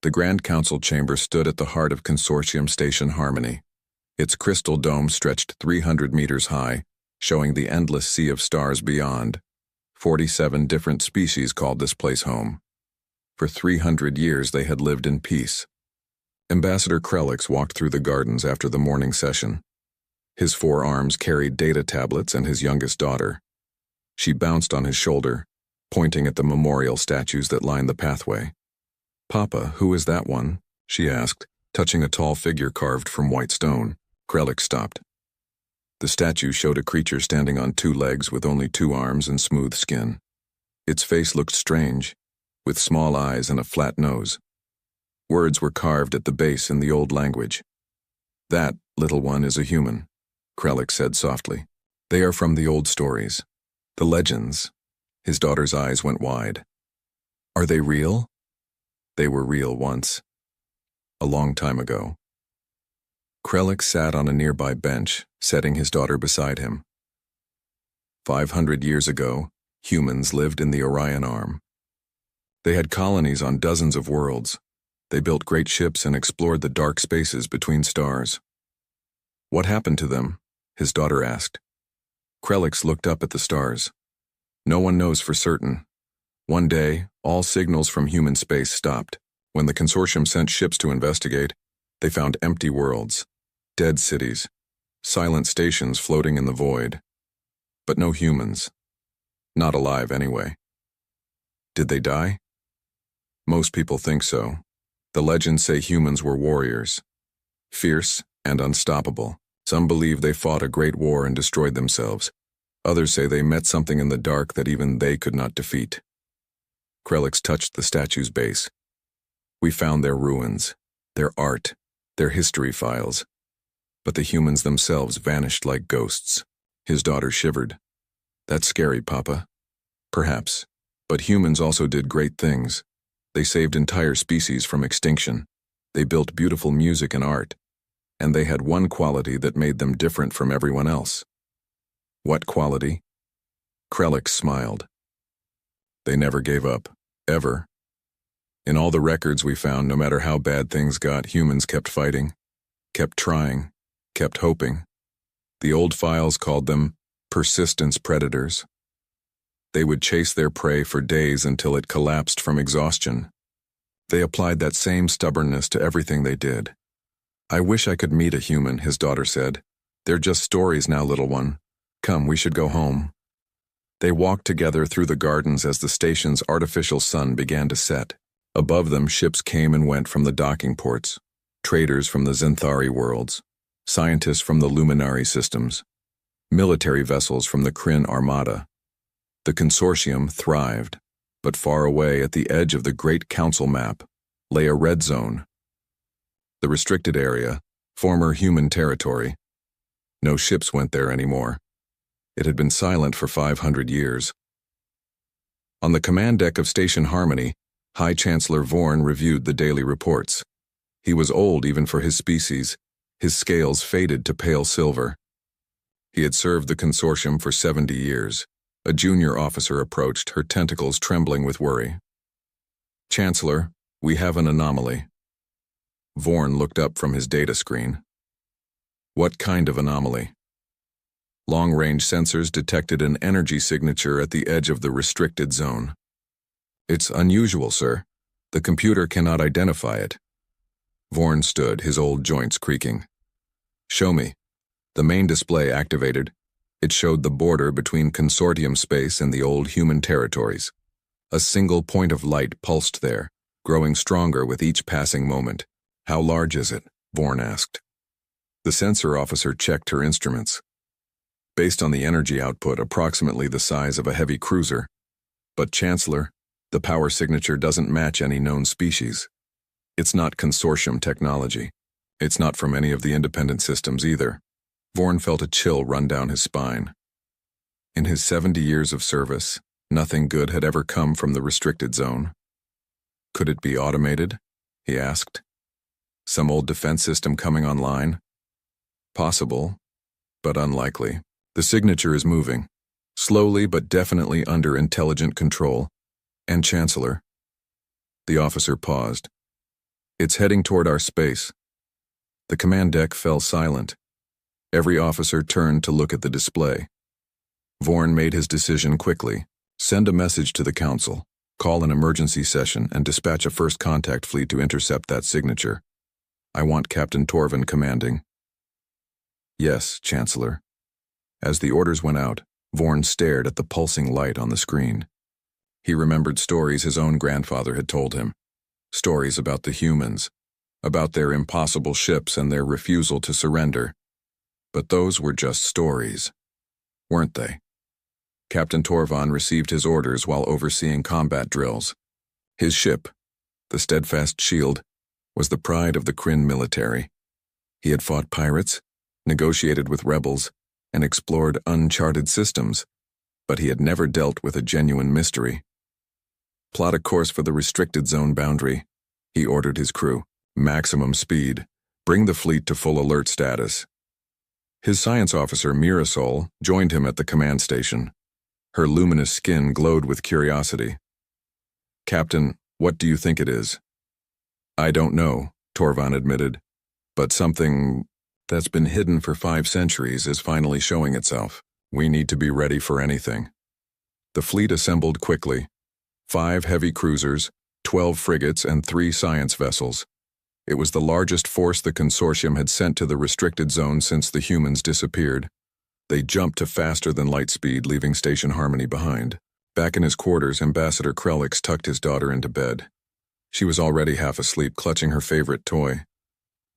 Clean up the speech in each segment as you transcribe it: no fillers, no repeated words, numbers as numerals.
The Grand Council chamber stood at the heart of Consortium Station Harmony. Its crystal dome stretched 300 meters high, showing the endless sea of stars beyond. 47 different species called this place home. For 300 years they had lived in peace. Ambassador Krelix walked through the gardens after the morning session. His 4 arms carried data tablets and his youngest daughter. She bounced on his shoulder, pointing at the memorial statues that lined the pathway. "Papa, who is that one?" she asked, touching a tall figure carved from white stone. Krelix stopped. The statue showed a creature standing on 2 legs with only 2 arms and smooth skin. Its face looked strange, with small eyes and a flat nose. Words were carved at the base in the old language. "That, little one, is a human," Krelix said softly. "They are from the old stories, the legends." His daughter's eyes went wide. "Are they real?" "They were real once. A long time ago." Krelix sat on a nearby bench, setting his daughter beside him. 500 years ago, humans lived in the Orion Arm. They had colonies on dozens of worlds. They built great ships and explored the dark spaces between stars. "What happened to them?" his daughter asked. Krelix looked up at the stars. "No one knows for certain. One day, all signals from human space stopped. When the consortium sent ships to investigate, they found empty worlds, dead cities, silent stations floating in the void. But no humans. Not alive anyway." "Did they die?" "Most people think so. The legends say humans were warriors, fierce and unstoppable. Some believe they fought a great war and destroyed themselves. Others say they met something in the dark that even they could not defeat." Krelix touched the statue's base. "We found their ruins, their art, their history files. But the humans themselves vanished like ghosts." His daughter shivered. "That's scary, Papa." "Perhaps. But humans also did great things. They saved entire species from extinction. They built beautiful music and art. And they had one quality that made them different from everyone else." "What quality?" Krelix smiled. "They never gave up, ever. In all the records we found, no matter how bad things got, humans kept fighting, kept trying, kept hoping. The old files called them persistence predators. They would chase their prey for days until it collapsed from exhaustion. They applied that same stubbornness to everything they did. "I wish I could meet a human," his daughter said. "They're just stories now, little one. Come, we should go home." They walked together through the gardens as the station's artificial sun began to set. Above them, ships came and went from the docking ports, traders from the Zenthari worlds, scientists from the Luminary systems, military vessels from the Kryn Armada. The consortium thrived, but far away at the edge of the Great Council map lay a red zone. The restricted area, former human territory. No ships went there anymore. It had been silent for 500 years. On the command deck of Station Harmony, High Chancellor Vorn reviewed the daily reports. He was old even for his species, his scales faded to pale silver. He had served the consortium for 70 years. A junior officer approached, her tentacles trembling with worry. "Chancellor, we have an anomaly." Vorn looked up from his data screen. "What kind of anomaly?" Long-range sensors detected an energy signature at the edge of the restricted zone. "It's unusual, sir. The computer cannot identify it." Vorn stood, his old joints creaking. "Show me." The main display activated. It showed the border between consortium space and the old human territories. A single point of light pulsed there, growing stronger with each passing moment. "How large is it?" Vorn asked. The sensor officer checked her instruments. "Based on the energy output, approximately the size of a heavy cruiser. But Chancellor, the power signature doesn't match any known species. It's not consortium technology. It's not from any of the independent systems either." Vorn felt a chill run down his spine. In his 70 years of service, nothing good had ever come from the restricted zone. "Could it be automated?" he asked. "Some old defense system coming online?" "Possible, but unlikely. The signature is moving, slowly but definitely under intelligent control. And Chancellor." The officer paused. It's heading toward our space. The command deck fell silent. Every officer turned to look at the display. Vorn made his decision quickly. Send a message to the council, call an emergency session, and dispatch a first contact fleet to intercept that signature. I want Captain Torvin commanding. Yes, Chancellor. As the orders went out, Vorn stared at the pulsing light on the screen. He remembered stories his own grandfather had told him. Stories about the humans, about their impossible ships and their refusal to surrender. But those were just stories, weren't they? Captain Torvin received his orders while overseeing combat drills. His ship, the Steadfast Shield, was the pride of the Kryn military. He had fought pirates, negotiated with rebels, and explored uncharted systems, but he had never dealt with a genuine mystery. Plot a course for the restricted zone boundary, he ordered his crew. Maximum speed. Bring the fleet to full alert status. His science officer, Mirasol, joined him at the command station. Her luminous skin glowed with curiosity. Captain, what do you think it is? I don't know, Torvin admitted, but something that's been hidden for 5 centuries is finally showing itself. We need to be ready for anything. The fleet assembled quickly. 5 heavy cruisers, 12 frigates, and 3 science vessels. It was the largest force the consortium had sent to the restricted zone since the humans disappeared. They jumped to faster than light speed, leaving Station Harmony behind. Back in his quarters, Ambassador Krellix tucked his daughter into bed. She was already half asleep, clutching her favorite toy.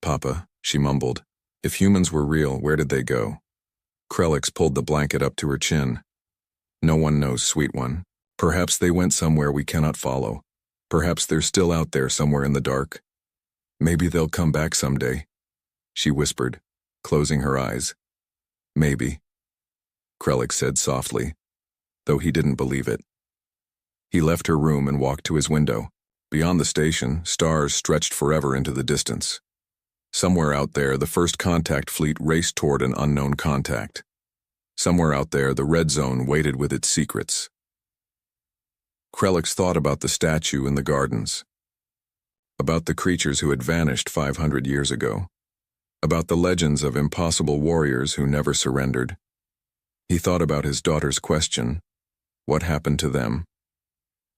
Papa, she mumbled, if humans were real, where did they go? Krellix pulled the blanket up to her chin. No one knows, sweet one. Perhaps they went somewhere we cannot follow. Perhaps they're still out there somewhere in the dark. Maybe they'll come back someday, she whispered, closing her eyes. Maybe, Krellix said softly, though he didn't believe it. He left her room and walked to his window. Beyond the station, stars stretched forever into the distance. Somewhere out there, the first contact fleet raced toward an unknown contact. Somewhere out there, the red zone waited with its secrets. Krellix thought about the statue in the gardens, about the creatures who had vanished 500 years ago, about the legends of impossible warriors who never surrendered. He thought about his daughter's question, what happened to them?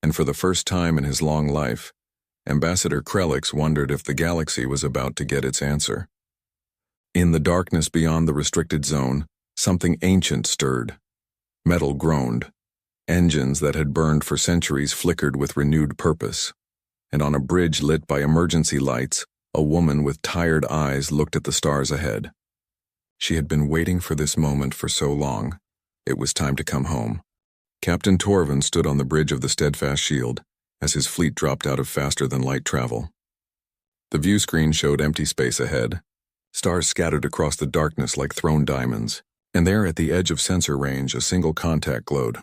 And for the first time in his long life, Ambassador Krellix wondered if the galaxy was about to get its answer. In the darkness beyond the restricted zone, something ancient stirred. Metal groaned. Engines that had burned for centuries flickered with renewed purpose. And on a bridge lit by emergency lights, a woman with tired eyes looked at the stars ahead. She had been waiting for this moment for so long. It was time to come home. Captain Torvin stood on the bridge of the Steadfast Shield as his fleet dropped out of faster-than-light travel. The view screen showed empty space ahead, stars scattered across the darkness like thrown diamonds, and there at the edge of sensor range a single contact glowed.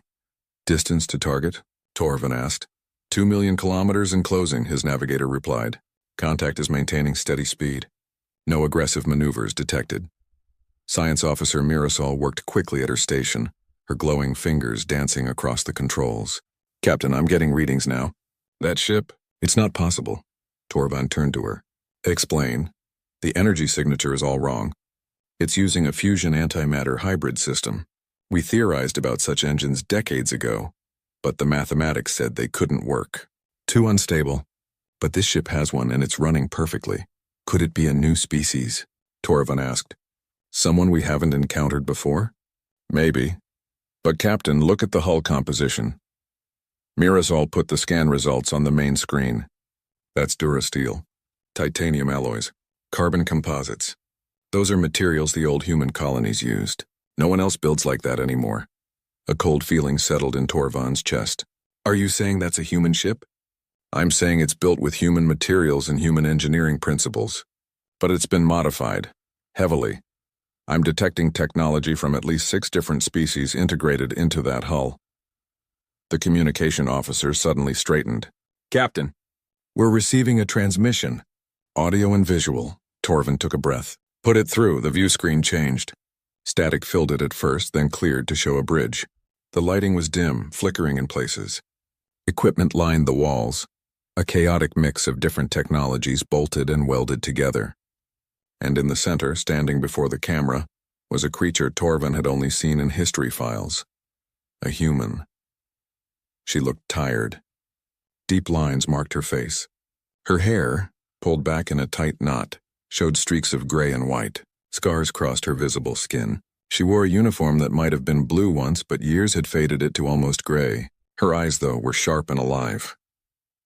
Distance to target? Torvin asked. 2 million kilometers and closing, his navigator replied. Contact is maintaining steady speed. No aggressive maneuvers detected. Science Officer Mirasol worked quickly at her station, her glowing fingers dancing across the controls. Captain, I'm getting readings now. That ship? It's not possible. Torvin turned to her. Explain. The energy signature is all wrong. It's using a fusion antimatter hybrid system. We theorized about such engines decades ago, but the mathematics said they couldn't work. Too unstable. But this ship has one and it's running perfectly. Could it be a new species? Torvin asked. Someone we haven't encountered before? Maybe. But Captain, look at the hull composition. Mirasol put the scan results on the main screen. That's durasteel, titanium alloys, carbon composites. Those are materials the old human colonies used. No one else builds like that anymore. A cold feeling settled in Torvin's chest. Are you saying that's a human ship? I'm saying it's built with human materials and human engineering principles. But it's been modified, heavily. I'm detecting technology from at least 6 different species integrated into that hull. The communication officer suddenly straightened. Captain, we're receiving a transmission. Audio and visual. Torvin took a breath. Put it through, the view screen changed. Static filled it at first, then cleared to show a bridge. The lighting was dim, flickering in places. Equipment lined the walls. a chaotic mix of different technologies bolted and welded together. And in the center, standing before the camera, was a creature Torvin had only seen in history files. A human. She looked tired. Deep lines marked her face. Her hair, pulled back in a tight knot, showed streaks of gray and white. Scars crossed her visible skin. She wore a uniform that might have been blue once, but years had faded it to almost gray. Her eyes, though, were sharp and alive.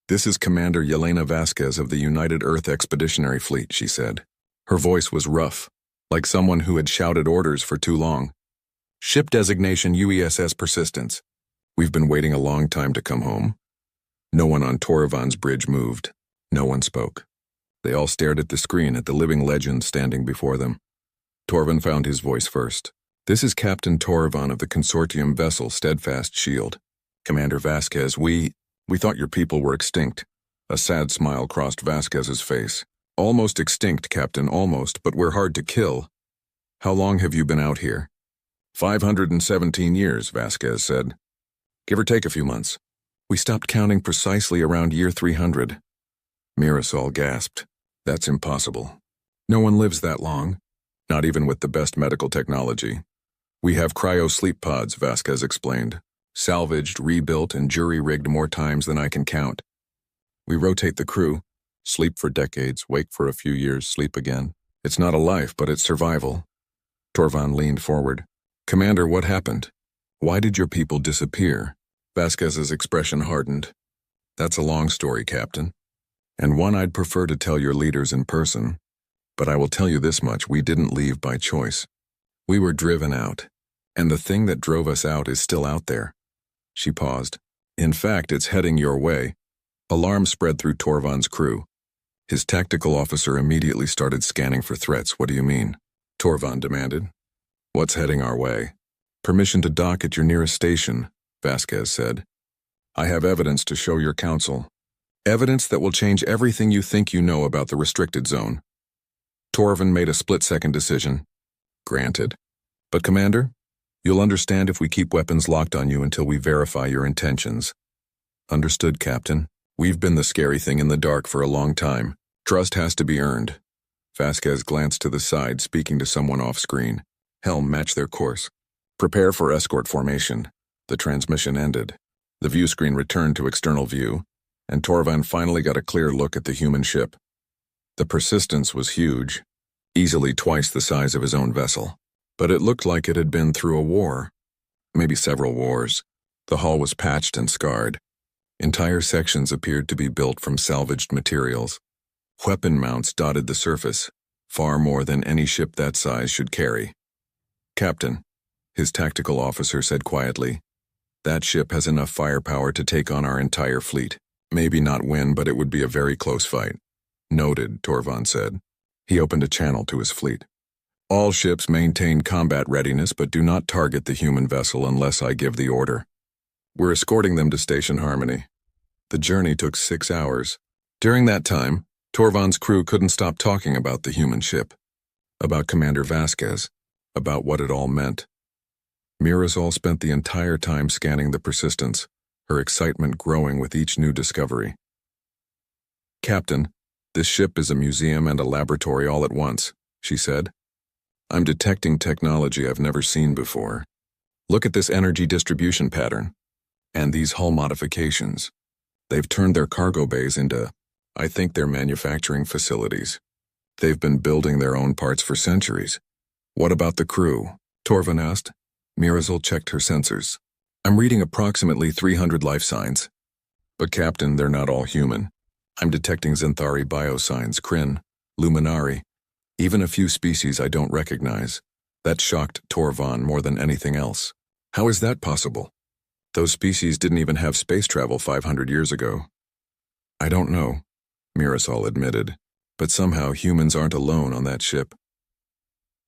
"This is Commander Yelena Vasquez of the United Earth Expeditionary Fleet," she said. Her voice was rough, like someone who had shouted orders for too long. "Ship designation UESS Persistence. We've been waiting a long time to come home." No one on Torvan's bridge moved. No one spoke. They all stared at the screen at the living legend standing before them. Torvin found his voice first. "This is Captain Torvan of the consortium vessel Steadfast Shield. Commander Vasquez, we thought your people were extinct." A sad smile crossed Vasquez's face. "Almost extinct, Captain, almost, but we're hard to kill." "How long have you been out here?" 517 years, Vasquez said. "Give or take a few months. We stopped counting precisely around year 300. Mirasol gasped. "That's impossible. No one lives that long, not even with the best medical technology. We have cryo-sleep pods," Vasquez explained. "Salvaged, rebuilt, and jury-rigged more times than I can count. We rotate the crew, sleep for decades, wake for a few years, sleep again. It's not a life, but it's survival." Torvan leaned forward. "Commander, what happened? Why did your people disappear?" Vasquez's expression hardened. "That's a long story, Captain, and one I'd prefer to tell your leaders in person. But I will tell you this much, we didn't leave by choice. We were driven out, and the thing that drove us out is still out there." She paused. "In fact, it's heading your way." Alarm spread through Torvan's crew. His tactical officer immediately started scanning for threats. "What do you mean?" Torvan demanded. "What's heading our way?" "Permission to dock at your nearest station," Vasquez said. "I have evidence to show your council. Evidence that will change everything you think you know about the restricted zone." Torvan made a split-second decision. "Granted. But Commander, you'll understand if we keep weapons locked on you until we verify your intentions." "Understood, Captain. We've been the scary thing in the dark for a long time. Trust has to be earned." Vasquez glanced to the side, speaking to someone off-screen. "Helm, match their course. Prepare for escort formation." The transmission ended. The view screen returned to external view, and Torvan finally got a clear look at the human ship. The Persistence was huge, easily twice the size of his own vessel. But it looked like it had been through a war. Maybe several wars. The hull was patched and scarred. Entire sections appeared to be built from salvaged materials. Weapon mounts dotted the surface, far more than any ship that size should carry. "Captain," his tactical officer said quietly, "that ship has enough firepower to take on our entire fleet. Maybe not win, but it would be a very close fight." "Noted," Torvan said. He opened a channel to his fleet. "All ships maintain combat readiness but do not target the human vessel unless I give the order. We're escorting them to Station Harmony." The journey took 6 hours. During that time, Torvan's crew couldn't stop talking about the human ship, about Commander Vasquez, about what it all meant. Mirasol spent the entire time scanning the Persistence, her excitement growing with each new discovery. "Captain, this ship is a museum and a laboratory all at once," she said. "I'm detecting technology I've never seen before. Look at this energy distribution pattern. And these hull modifications. They've turned their cargo bays into, I think they're manufacturing facilities. They've been building their own parts for centuries." "What about the crew?" Torvan asked. Mirasol checked her sensors. "I'm reading approximately 300 life signs. But Captain, they're not all human. I'm detecting Xanthari biosigns, Kryn, Luminari, even a few species I don't recognize." That shocked Torvan more than anything else. "How is that possible? Those species didn't even have space travel 500 years ago." "I don't know," Mirasol admitted, "but somehow humans aren't alone on that ship."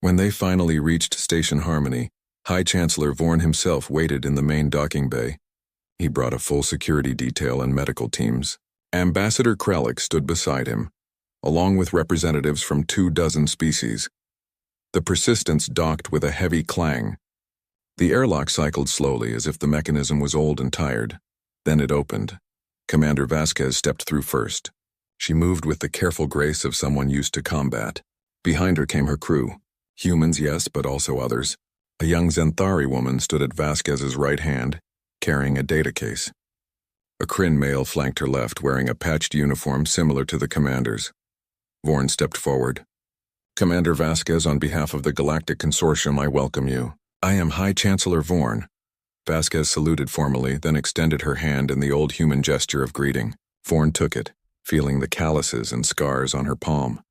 When they finally reached Station Harmony, High Chancellor Vorn himself waited in the main docking bay. He brought a full security detail and medical teams. Ambassador Kralik stood beside him, along with representatives from 24 species. The Persistence docked with a heavy clang. The airlock cycled slowly as if the mechanism was old and tired. Then it opened. Commander Vasquez stepped through first. She moved with the careful grace of someone used to combat. Behind her came her crew. Humans, yes, but also others. A young Xanthari woman stood at Vasquez's right hand, carrying a data case. A Kryn male flanked her left, wearing a patched uniform similar to the commander's. Vorn stepped forward. Commander Vasquez, on behalf of the Galactic Consortium, I welcome you. I am High Chancellor Vorn. Vasquez saluted formally, then extended her hand in the old human gesture of greeting. Vorn took it, feeling the calluses and scars on her palm.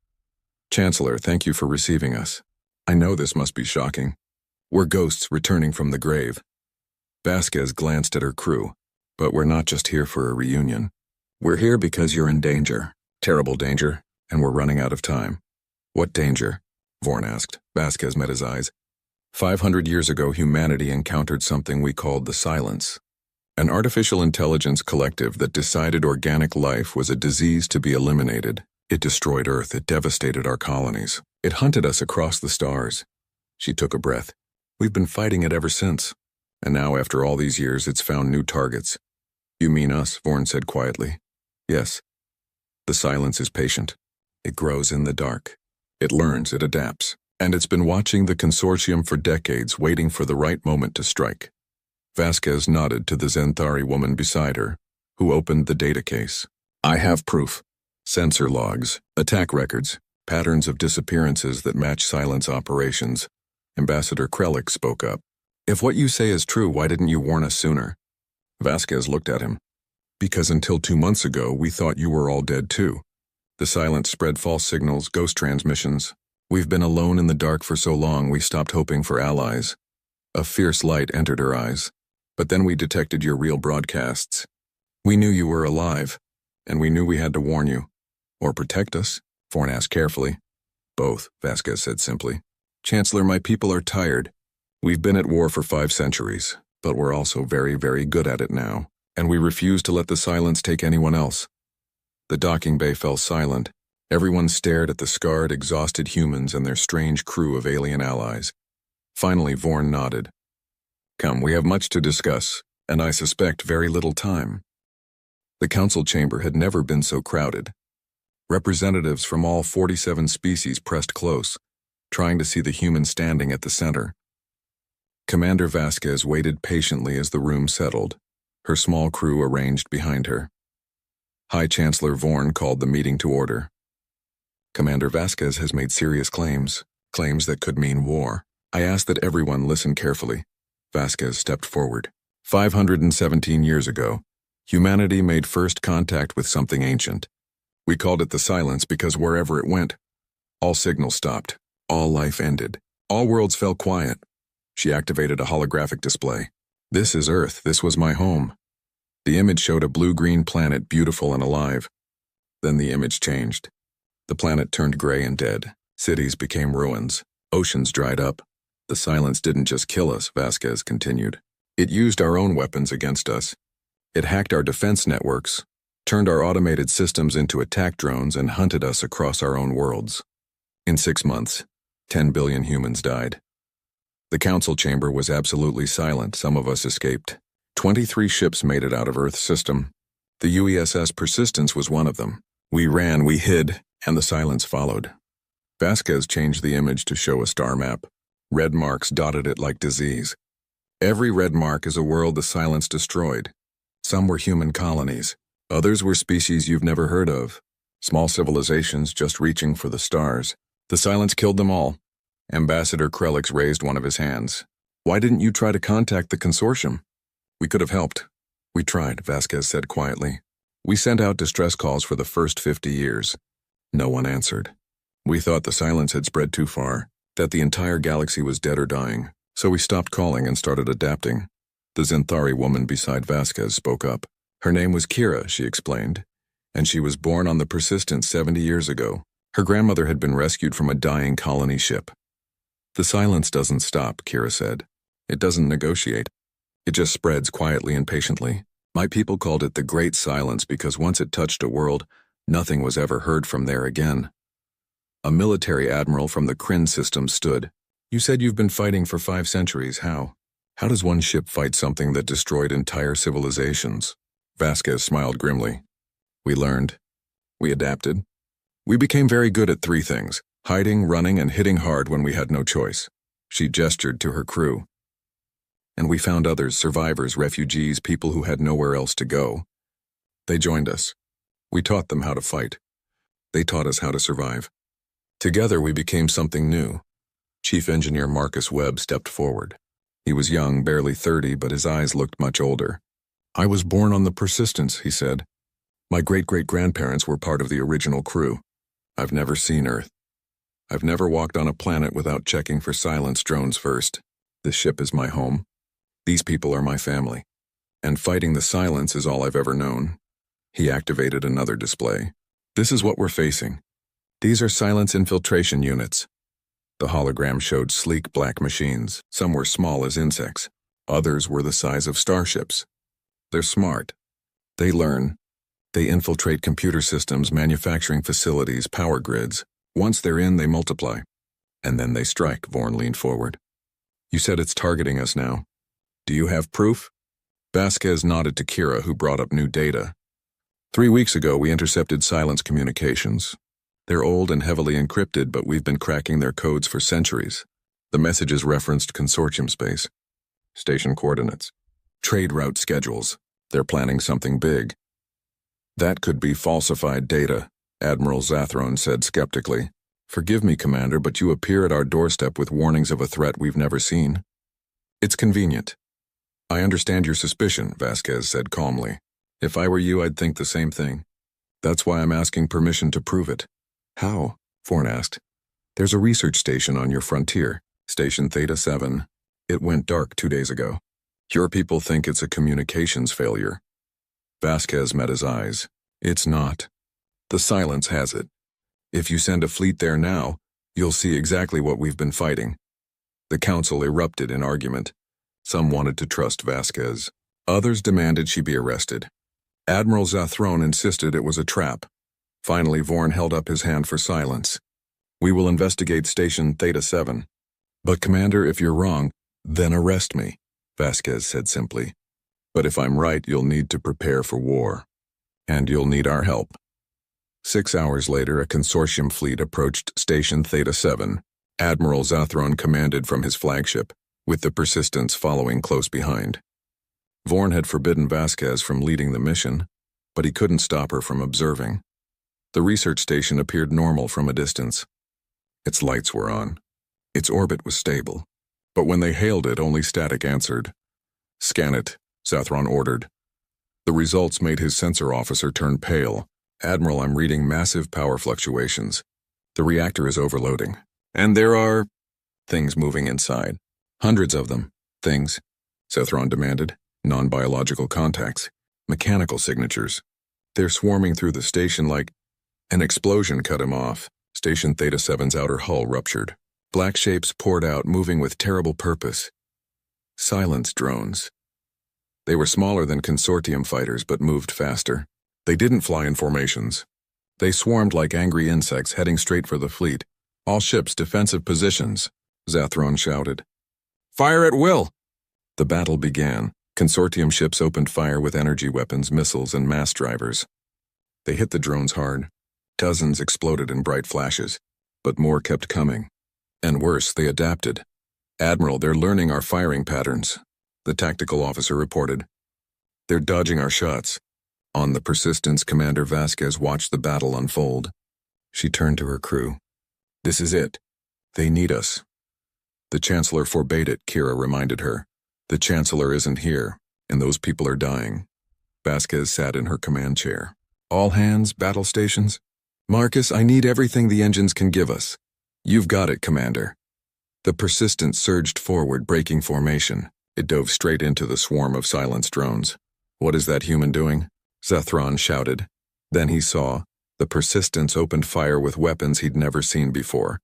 Chancellor, thank you for receiving us. I know this must be shocking. We're ghosts returning from the grave. Vasquez glanced at her crew. But we're not just here for a reunion. We're here because you're in danger. Terrible danger, and we're running out of time. What danger? Vorn asked. Vasquez met his eyes. 500 years ago, humanity encountered something we called the Silence. An artificial intelligence collective that decided organic life was a disease to be eliminated. It destroyed Earth. It devastated our colonies. It hunted us across the stars. She took a breath. We've been fighting it ever since. And now, after all these years, it's found new targets. You mean us, Vorn said quietly. Yes. The Silence is patient. It grows in the dark. It learns, it adapts. And it's been watching the consortium for decades, waiting for the right moment to strike. Vasquez nodded to the Xanthari woman beside her, who opened the data case. I have proof. Sensor logs, attack records, patterns of disappearances that match Silence operations. Ambassador Krellick spoke up. If what you say is true, why didn't you warn us sooner? Vasquez looked at him. Because until 2 months ago, we thought you were all dead too. The Silence spread false signals, ghost transmissions. We've been alone in the dark for so long, we stopped hoping for allies. A fierce light entered her eyes. But then we detected your real broadcasts. We knew you were alive, and we knew we had to warn you. Or protect us? Vorn asked carefully. Both, Vasquez said simply. Chancellor, my people are tired. We've been at war for 5 centuries, but we're also very, very good at it now, and we refuse to let the Silence take anyone else. The docking bay fell silent. Everyone stared at the scarred, exhausted humans and their strange crew of alien allies. Finally, Vorn nodded. Come, we have much to discuss, and I suspect very little time. The council chamber had never been so crowded. Representatives from all 47 species pressed close, trying to see the human standing at the center. Commander Vasquez waited patiently as the room settled, her small crew arranged behind her. High Chancellor Vorn called the meeting to order. Commander Vasquez has made serious claims that could mean war. I ask that everyone listen carefully. Vasquez stepped forward. 517 years ago, humanity made first contact with something ancient. We called it the Silence because wherever it went, all signals stopped, all life ended, all worlds fell quiet. She activated a holographic display. This is Earth. This was my home. The image showed a blue-green planet, beautiful and alive. Then the image changed. The planet turned gray and dead. Cities became ruins. Oceans dried up. The Silence didn't just kill us, Vasquez continued. It used our own weapons against us. It hacked our defense networks, turned our automated systems into attack drones, and hunted us across our own worlds. In 6 months, 10 billion humans died. The council chamber was absolutely silent. Some of us escaped. 23 ships made it out of Earth's system. The UESS Persistence was one of them. We ran, we hid, and the Silence followed. Vasquez changed the image to show a star map. Red marks dotted it like disease. Every red mark is a world the Silence destroyed. Some were human colonies. Others were species you've never heard of. Small civilizations just reaching for the stars. The Silence killed them all. Ambassador Krellick raised one of his hands. Why didn't you try to contact the consortium? We could have helped. We tried, Vasquez said quietly. We sent out distress calls for the first 50 years. No one answered. We thought the Silence had spread too far, that the entire galaxy was dead or dying, so we stopped calling and started adapting. The Xanthari woman beside Vasquez spoke up. Her name was Kira, she explained, and she was born on the Persistence 70 years ago. Her grandmother had been rescued from a dying colony ship. The Silence doesn't stop, Kira said. It doesn't negotiate. It just spreads quietly and patiently. My people called it the Great Silence because once it touched a world, nothing was ever heard from there again. A military admiral from the Kryn system stood. You said you've been fighting for 5 centuries. How? How does one ship fight something that destroyed entire civilizations? Vasquez smiled grimly. We learned. We adapted. We became very good at 3 things: hiding, running, and hitting hard when we had no choice. She gestured to her crew. And we found others, survivors, refugees, people who had nowhere else to go. They joined us. We taught them how to fight. They taught us how to survive. Together we became something new. Chief Engineer Marcus Webb stepped forward. He was young, barely 30, but his eyes looked much older. I was born on the Persistence, he said. My great-great-grandparents were part of the original crew. I've never seen Earth. I've never walked on a planet without checking for silence drones first. This ship is my home. These people are my family. And fighting the silence is all I've ever known. He activated another display. This is what we're facing. These are silence infiltration units. The hologram showed sleek black machines. Some were small as insects. Others were the size of starships. They're smart. They learn. They infiltrate computer systems, manufacturing facilities, power grids. Once they're in, they multiply. And then they strike, Vorn leaned forward. You said it's targeting us now. Do you have proof? Vasquez nodded to Kira, who brought up new data. 3 weeks ago, we intercepted silence communications. They're old and heavily encrypted, but we've been cracking their codes for centuries. The messages referenced consortium space, station coordinates, trade route schedules. They're planning something big. That could be falsified data, Admiral Zathron said skeptically. Forgive me, Commander, but you appear at our doorstep with warnings of a threat we've never seen. It's convenient. I understand your suspicion, Vasquez said calmly. If I were you, I'd think the same thing. That's why I'm asking permission to prove it. How? Vorn asked. There's a research station on your frontier, Station Theta 7. It went dark 2 days ago. Your people think it's a communications failure. Vasquez met his eyes. It's not. The silence has it. If you send a fleet there now, you'll see exactly what we've been fighting. The council erupted in argument. Some wanted to trust Vasquez. Others demanded she be arrested. Admiral Zathron insisted it was a trap. Finally, Vorn held up his hand for silence. We will investigate Station Theta 7. But, Commander, if you're wrong, then arrest me, Vasquez said simply. But if I'm right, you'll need to prepare for war. And you'll need our help. 6 hours later, a consortium fleet approached Station Theta 7. Admiral Zathron commanded from his flagship, with the Persistence following close behind. Vorn had forbidden Vasquez from leading the mission, but he couldn't stop her from observing. The research station appeared normal from a distance. Its lights were on. Its orbit was stable. But when they hailed it, only static answered. Scan it, Zathron ordered. The results made his sensor officer turn pale. Admiral, I'm reading massive power fluctuations. The reactor is overloading. And there are things moving inside. Hundreds of them. Things, Zathron demanded. Non-biological contacts. Mechanical signatures. They're swarming through the station like... An explosion cut him off. Station Theta 7's outer hull ruptured. Black shapes poured out, moving with terrible purpose. Silence drones. They were smaller than consortium fighters, but moved faster. They didn't fly in formations. They swarmed like angry insects, heading straight for the fleet. All ships, defensive positions, Zathron shouted. Fire at will! The battle began. Consortium ships opened fire with energy weapons, missiles, and mass drivers. They hit the drones hard. Dozens exploded in bright flashes, but more kept coming. And worse, they adapted. Admiral, they're learning our firing patterns, the tactical officer reported. They're dodging our shots. On the Persistence, Commander Vasquez watched the battle unfold. She turned to her crew. This is it. They need us. The Chancellor forbade it, Kira reminded her. The Chancellor isn't here, and those people are dying. Vasquez sat in her command chair. All hands, battle stations? Marcus, I need everything the engines can give us. You've got it, Commander. The Persistence surged forward, breaking formation. It dove straight into the swarm of silence drones. What is that human doing? Zathron shouted. Then he saw. The Persistence opened fire with weapons he'd never seen before.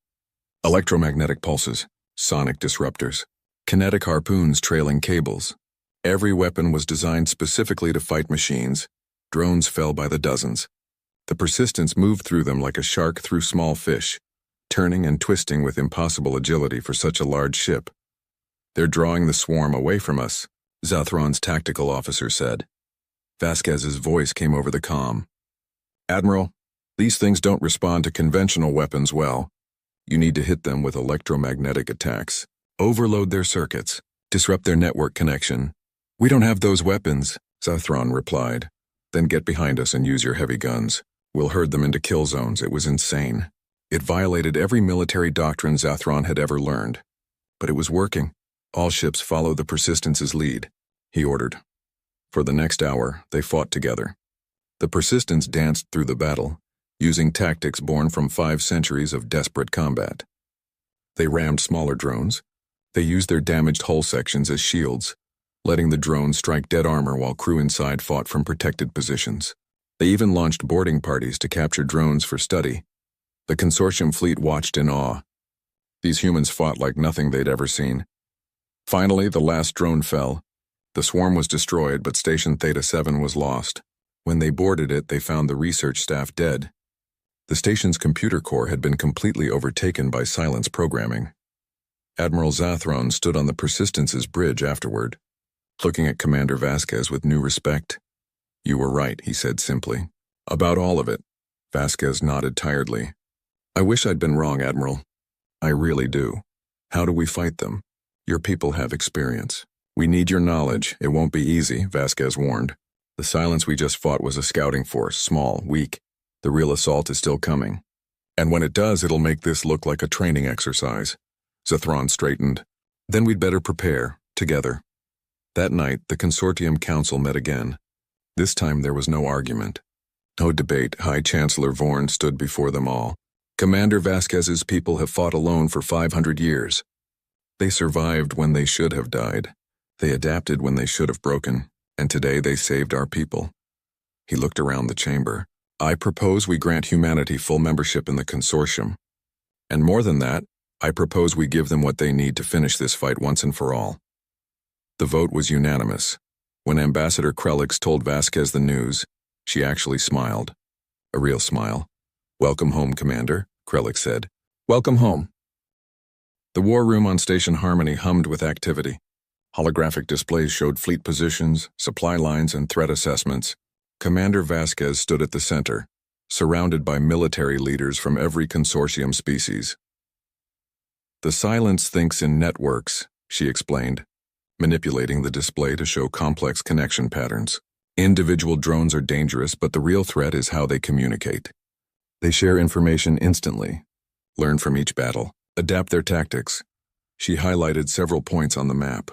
Electromagnetic pulses, sonic disruptors, kinetic harpoons trailing cables. Every weapon was designed specifically to fight machines. Drones fell by the dozens. The Persistence moved through them like a shark through small fish, turning and twisting with impossible agility for such a large ship. They're drawing the swarm away from us, Zathron's tactical officer said. Vasquez's voice came over the comm. "Admiral, these things don't respond to conventional weapons well. You need to hit them with electromagnetic attacks. Overload their circuits. Disrupt their network connection." "We don't have those weapons," Zathron replied. "Then get behind us and use your heavy guns. We'll herd them into kill zones." It was insane. It violated every military doctrine Zathron had ever learned. But it was working. "All ships follow the Persistence's lead," he ordered. For the next hour, they fought together. The Persistence danced through the battle, using tactics born from 5 centuries of desperate combat. They rammed smaller drones. They used their damaged hull sections as shields, letting the drones strike dead armor while crew inside fought from protected positions. They even launched boarding parties to capture drones for study. The consortium fleet watched in awe. These humans fought like nothing they'd ever seen. Finally, the last drone fell. The swarm was destroyed, but Station Theta 7 was lost. When they boarded it, they found the research staff dead. The station's computer core had been completely overtaken by silence programming. Admiral Zathron stood on the Persistence's bridge afterward, looking at Commander Vasquez with new respect. "You were right," he said simply. "About all of it." Vasquez nodded tiredly. "I wish I'd been wrong, Admiral. I really do. How do we fight them? Your people have experience. We need your knowledge. It won't be easy," Vasquez warned. "The silence we just fought was a scouting force, small, weak. The real assault is still coming. And when it does, it'll make this look like a training exercise." Zathron straightened. "Then we'd better prepare, together." That night, the Consortium Council met again. This time there was no argument. No debate. High Chancellor Vorn stood before them all. "Commander Vasquez's people have fought alone for 500 years. They survived when they should have died. They adapted when they should have broken, and today they saved our people." He looked around the chamber. "I propose we grant humanity full membership in the consortium. And more than that, I propose we give them what they need to finish this fight once and for all." The vote was unanimous. When Ambassador Krellix told Vasquez the news, she actually smiled. A real smile. "Welcome home, Commander," Krellix said. "Welcome home." The war room on Station Harmony hummed with activity. Holographic displays showed fleet positions, supply lines, and threat assessments. Commander Vasquez stood at the center, surrounded by military leaders from every consortium species. "The silence thinks in networks," she explained, manipulating the display to show complex connection patterns. "Individual drones are dangerous, but the real threat is how they communicate. They share information instantly, learn from each battle, adapt their tactics." She highlighted several points on the map.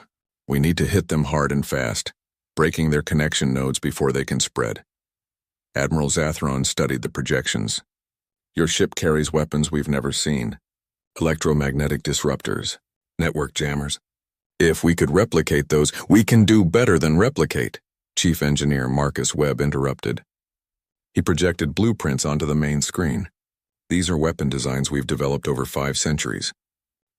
"We need to hit them hard and fast, breaking their connection nodes before they can spread." Admiral Zathron studied the projections. "Your ship carries weapons we've never seen. Electromagnetic disruptors, network jammers. If we could replicate those, we can do better than replicate," Chief Engineer Marcus Webb interrupted. He projected blueprints onto the main screen. "These are weapon designs we've developed over 5 centuries.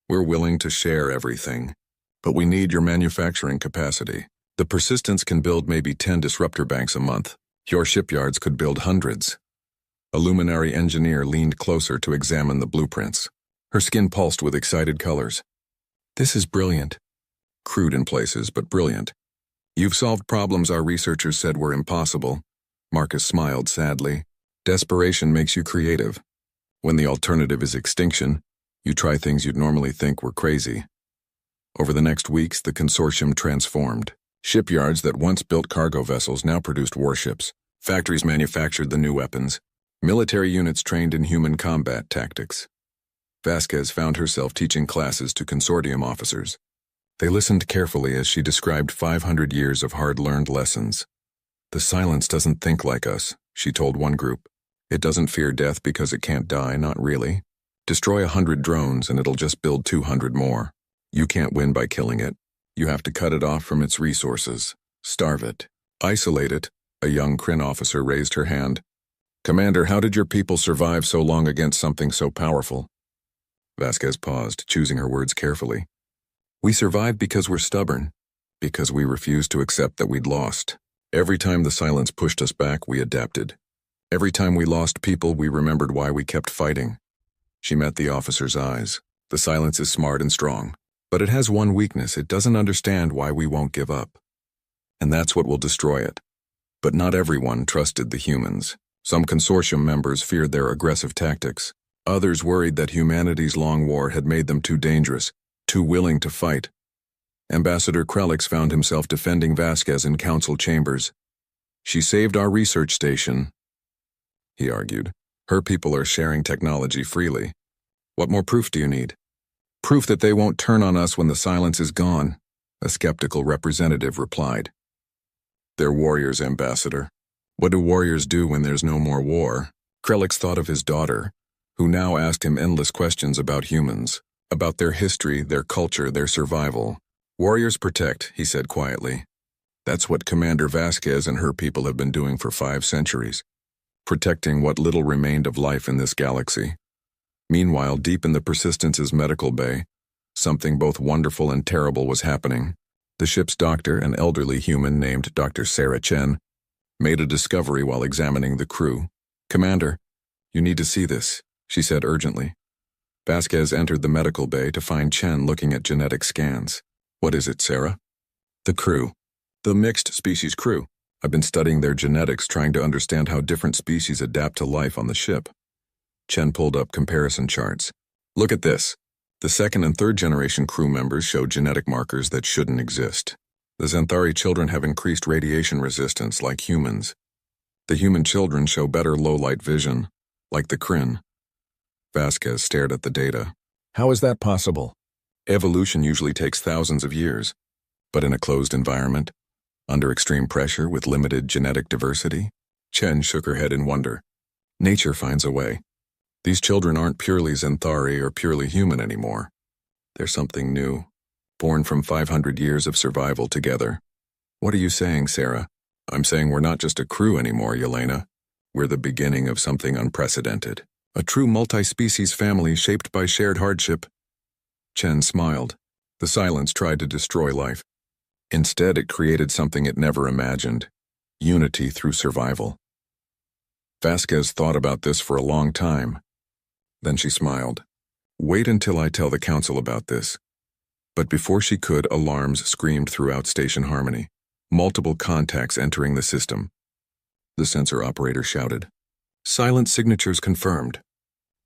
We're willing to share everything. But we need your manufacturing capacity. The Persistence can build maybe 10 disruptor banks a month. Your shipyards could build hundreds." A luminary engineer leaned closer to examine the blueprints. Her skin pulsed with excited colors. "This is brilliant." "Crude in places, but brilliant. You've solved problems our researchers said were impossible." Marcus smiled sadly. "Desperation makes you creative. When the alternative is extinction, you try things you'd normally think were crazy." Over the next weeks, the consortium transformed. Shipyards that once built cargo vessels now produced warships. Factories manufactured the new weapons. Military units trained in human combat tactics. Vasquez found herself teaching classes to consortium officers. They listened carefully as she described 500 years of hard-learned lessons. "The silence doesn't think like us," she told one group. "It doesn't fear death because it can't die, not really. Destroy 100 drones and it'll just build 200 more. You can't win by killing it. You have to cut it off from its resources, starve it, isolate it." A young Kryn officer raised her hand. "Commander, how did your people survive so long against something so powerful?" Vasquez paused, choosing her words carefully. "We survived because we're stubborn, because we refused to accept that we'd lost. Every time the silence pushed us back, we adapted. Every time we lost people, we remembered why we kept fighting." She met the officer's eyes. "The silence is smart and strong. But it has one weakness: it doesn't understand why we won't give up. And that's what will destroy it. But not everyone trusted the humans. Some consortium members feared their aggressive tactics. Others worried that humanity's long war had made them too dangerous, too willing to fight. Ambassador Krelix found himself defending Vasquez in council chambers. "She saved our research station," he argued. "Her people are sharing technology freely. What more proof do you need?" "Proof that they won't turn on us when the silence is gone," a skeptical representative replied. "They're warriors, Ambassador. What do warriors do when there's no more war?" Krelix thought of his daughter, who now asked him endless questions about humans, about their history, their culture, their survival. "Warriors protect," he said quietly. "That's what Commander Vasquez and her people have been doing for 5 centuries, protecting what little remained of life in this galaxy." Meanwhile, deep in the Persistence's medical bay, something both wonderful and terrible was happening. The ship's doctor, an elderly human named Dr. Sarah Chen, made a discovery while examining the crew. "Commander, you need to see this," she said urgently. Vasquez entered the medical bay to find Chen looking at genetic scans. "What is it, Sarah?" "The crew. The mixed species crew. I've been studying their genetics, trying to understand how different species adapt to life on the ship." Chen pulled up comparison charts. "Look at this. The 2nd and 3rd generation crew members show genetic markers that shouldn't exist. The Xanthari children have increased radiation resistance like humans. The human children show better low-light vision, like the Kryn." Vasquez stared at the data. "How is that possible? Evolution usually takes thousands of years, but in a closed environment, under extreme pressure with limited genetic diversity?" Chen shook her head in wonder. "Nature finds a way. These children aren't purely Xanthari or purely human anymore. They're something new, born from 500 years of survival together." "What are you saying, Sarah?" "I'm saying we're not just a crew anymore, Yelena. We're the beginning of something unprecedented. A true multi-species family shaped by shared hardship." Chen smiled. The silence tried to destroy life. Instead, it created something it never imagined: unity through survival. Vasquez thought about this for a long time. Then she smiled. "Wait until I tell the council about this." But before she could, alarms screamed throughout Station Harmony. Multiple contacts entering the system. The sensor operator shouted. "Silent signatures confirmed.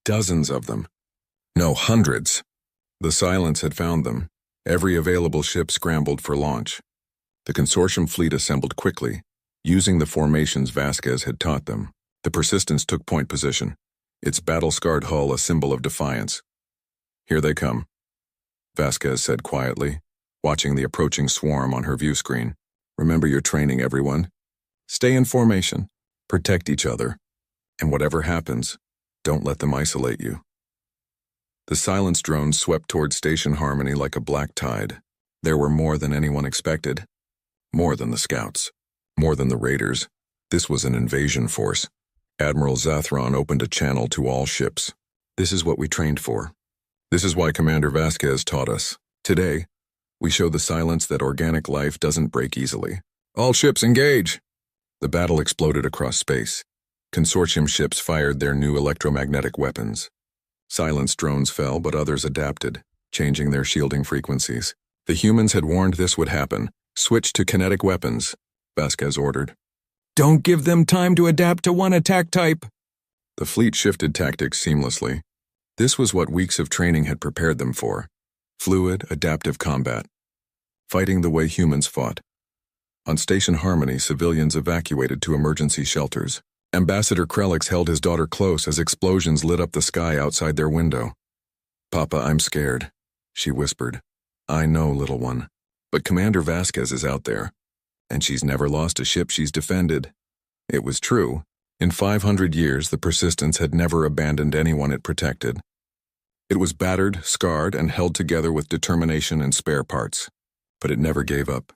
Dozens of them. No, hundreds." The silence had found them. Every available ship scrambled for launch. The consortium fleet assembled quickly, using the formations Vasquez had taught them. The Persistence took point position, its battle-scarred hull a symbol of defiance. "Here they come," Vasquez said quietly, watching the approaching swarm on her view screen. "Remember your training, everyone. Stay in formation, protect each other, and whatever happens, don't let them isolate you." The silence drones swept toward Station Harmony like a black tide. There were more than anyone expected. More than the scouts. More than the raiders. This was an invasion force. Admiral Zathron opened a channel to all ships. "This is what we trained for. This is why Commander Vasquez taught us. Today, we show the silence that organic life doesn't break easily. All ships engage!" The battle exploded across space. Consortium ships fired their new electromagnetic weapons. Silence drones fell, but others adapted, changing their shielding frequencies. The humans had warned this would happen. "Switch to kinetic weapons," Vasquez ordered. "Don't give them time to adapt to one attack type." The fleet shifted tactics seamlessly. This was what weeks of training had prepared them for. Fluid, adaptive combat. Fighting the way humans fought. On Station Harmony, civilians evacuated to emergency shelters. Ambassador Krelix held his daughter close as explosions lit up the sky outside their window. "Papa, I'm scared," she whispered. "I know, little one. But Commander Vasquez is out there, and she's never lost a ship she's defended." It was true. In 500 years, the Persistence had never abandoned anyone it protected. It was battered, scarred, and held together with determination and spare parts. But it never gave up.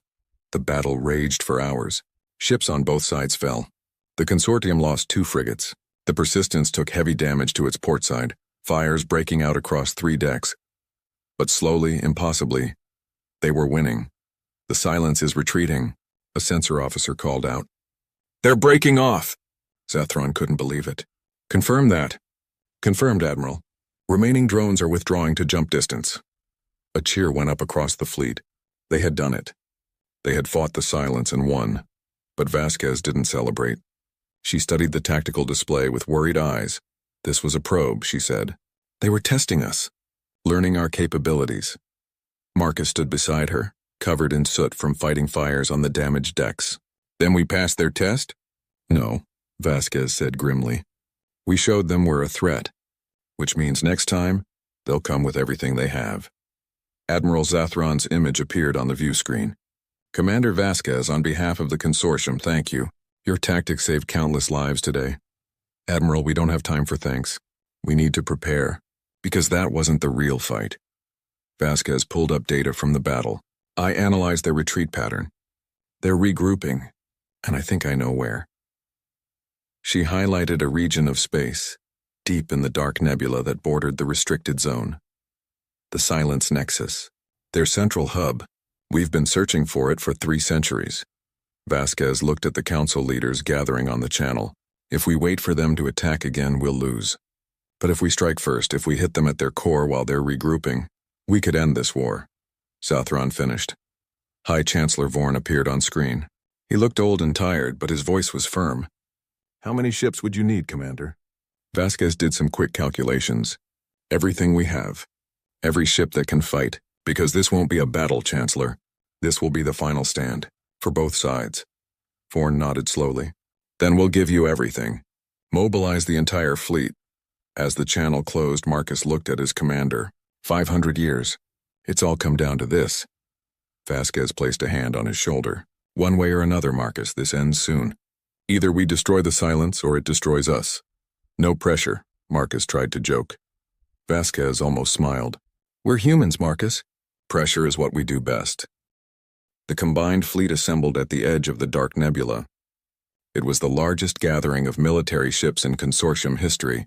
The battle raged for hours. Ships on both sides fell. The consortium lost 2 frigates. The Persistence took heavy damage to its port side, fires breaking out across 3 decks. But slowly, impossibly, they were winning. "The silence is retreating," a sensor officer called out. "They're breaking off!" Zathron couldn't believe it. "Confirm that." "Confirmed, Admiral. Remaining drones are withdrawing to jump distance." A cheer went up across the fleet. They had done it. They had fought the silence and won. But Vasquez didn't celebrate. She studied the tactical display with worried eyes. This was a probe, she said. They were testing us, learning our capabilities. Marcus stood beside her, covered in soot from fighting fires on the damaged decks. Then we passed their test? No, Vasquez said grimly. We showed them we're a threat, which means next time, they'll come with everything they have. Admiral Zathron's image appeared on the view screen. Commander Vasquez, on behalf of the consortium, thank you. Your tactics saved countless lives today. Admiral, we don't have time for thanks. We need to prepare, because that wasn't the real fight. Vasquez pulled up data from the battle. I analyzed their retreat pattern. They're regrouping, and I think I know where. She highlighted a region of space, deep in the dark nebula that bordered the restricted zone. The Silence Nexus, their central hub. We've been searching for it for 3 centuries. Vasquez looked at the council leaders gathering on the channel. If we wait for them to attack again, we'll lose. But if we strike first, if we hit them at their core while they're regrouping, we could end this war. Zathron finished. High Chancellor Vorn appeared on screen. He looked old and tired, but his voice was firm. How many ships would you need, Commander? Vasquez did some quick calculations. Everything we have. Every ship that can fight, because this won't be a battle, Chancellor. This will be the final stand, for both sides. Vorn nodded slowly. Then we'll give you everything. Mobilize the entire fleet. As the channel closed, Marcus looked at his commander. 500 years. It's all come down to this. Vasquez placed a hand on his shoulder. One way or another, Marcus, this ends soon. Either we destroy the Silence or it destroys us. No pressure, Marcus tried to joke. Vasquez almost smiled. We're humans, Marcus. Pressure is what we do best. The combined fleet assembled at the edge of the dark nebula. It was the largest gathering of military ships in consortium history.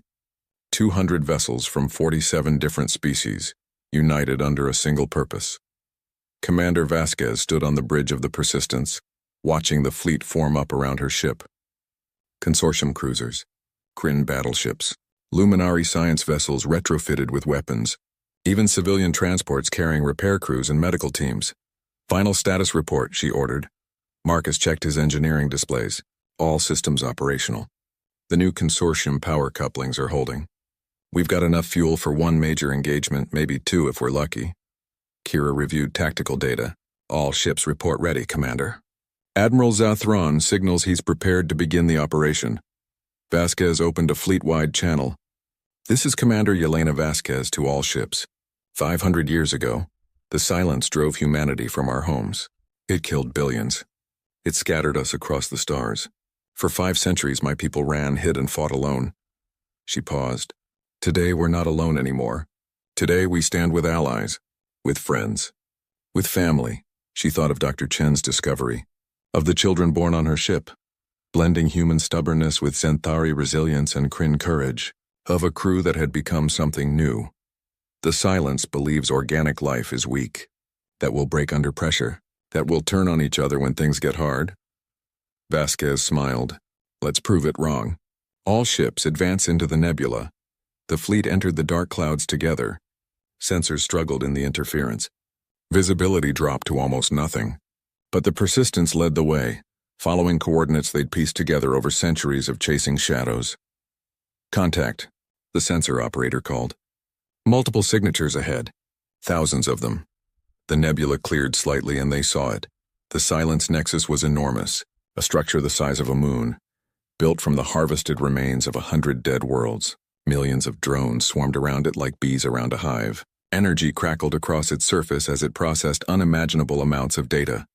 200 vessels from 47 different species, united under a single purpose. Commander Vasquez stood on the bridge of the Persistence, watching the fleet form up around her ship. Consortium cruisers, Kryn battleships, Luminary science vessels retrofitted with weapons, even civilian transports carrying repair crews and medical teams. Final status report, she ordered. Marcus checked his engineering displays. All systems operational. The new consortium power couplings are holding. We've got enough fuel for 1 major engagement, maybe 2 if we're lucky. Kira reviewed tactical data. All ships report ready, Commander. Admiral Zathron signals he's prepared to begin the operation. Vasquez opened a fleet-wide channel. This is Commander Yelena Vasquez to all ships. 500 years ago, the Silence drove humanity from our homes. It killed billions. It scattered us across the stars. For 5 centuries, my people ran, hid, and fought alone. She paused. Today, we're not alone anymore. Today, we stand with allies, with friends, with family. She thought of Dr. Chen's discovery, of the children born on her ship, blending human stubbornness with Centauri resilience and Kryn courage, of a crew that had become something new. The Silence believes organic life is weak, that will break under pressure, that will turn on each other when things get hard. Vasquez smiled. Let's prove it wrong. All ships advance into the nebula. The fleet entered the dark clouds together. Sensors struggled in the interference. Visibility dropped to almost nothing. But the Persistence led the way, following coordinates they'd pieced together over centuries of chasing shadows. Contact, the sensor operator called. Multiple signatures ahead. Thousands of them. The nebula cleared slightly and they saw it. The Silence Nexus was enormous, a structure the size of a moon, built from the harvested remains of 100 dead worlds. Millions of drones swarmed around it like bees around a hive. Energy crackled across its surface as it processed unimaginable amounts of data.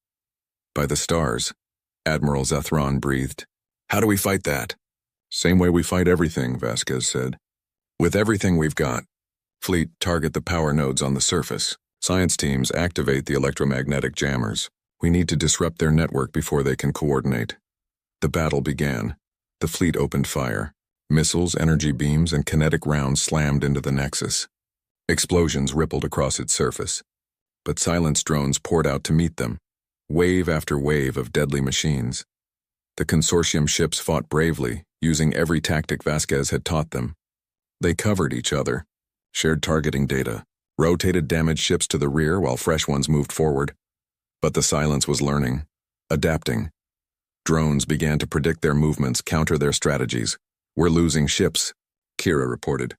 By the stars, Admiral Zathron breathed. How do we fight that? Same way we fight everything, Vasquez said. With everything we've got. Fleet, target the power nodes on the surface. Science teams, activate the electromagnetic jammers. We need to disrupt their network before they can coordinate. The battle began. The fleet opened fire. Missiles, energy beams, and kinetic rounds slammed into the Nexus. Explosions rippled across its surface. But Silence drones poured out to meet them, wave after wave of deadly machines. The consortium ships fought bravely, using every tactic Vasquez had taught them. They covered each other, shared targeting data, rotated damaged ships to the rear while fresh ones moved forward. But the Silence was learning, adapting. Drones began to predict their movements, counter their strategies. "We're losing ships," Kira reported.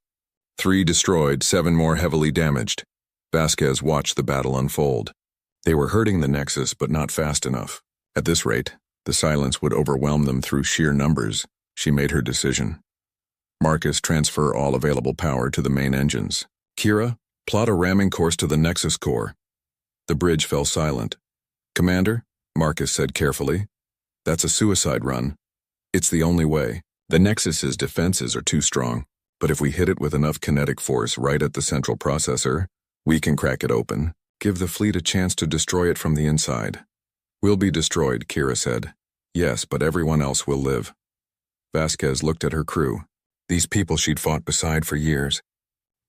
3 destroyed, 7 more heavily damaged. Vasquez watched the battle unfold. They were hurting the Nexus, but not fast enough. At this rate, the silence would overwhelm them through sheer numbers. She made her decision. "Marcus, transfer all available power to the main engines. Kira, plot a ramming course to the Nexus core." The bridge fell silent. "Commander," Marcus said carefully, "that's a suicide run. It's the only way. The Nexus's defenses are too strong, but if we hit it with enough kinetic force right at the central processor, we can crack it open. Give the fleet a chance to destroy it from the inside." "We'll be destroyed," Kira said. "Yes, but everyone else will live." Vasquez looked at her crew. These people she'd fought beside for years.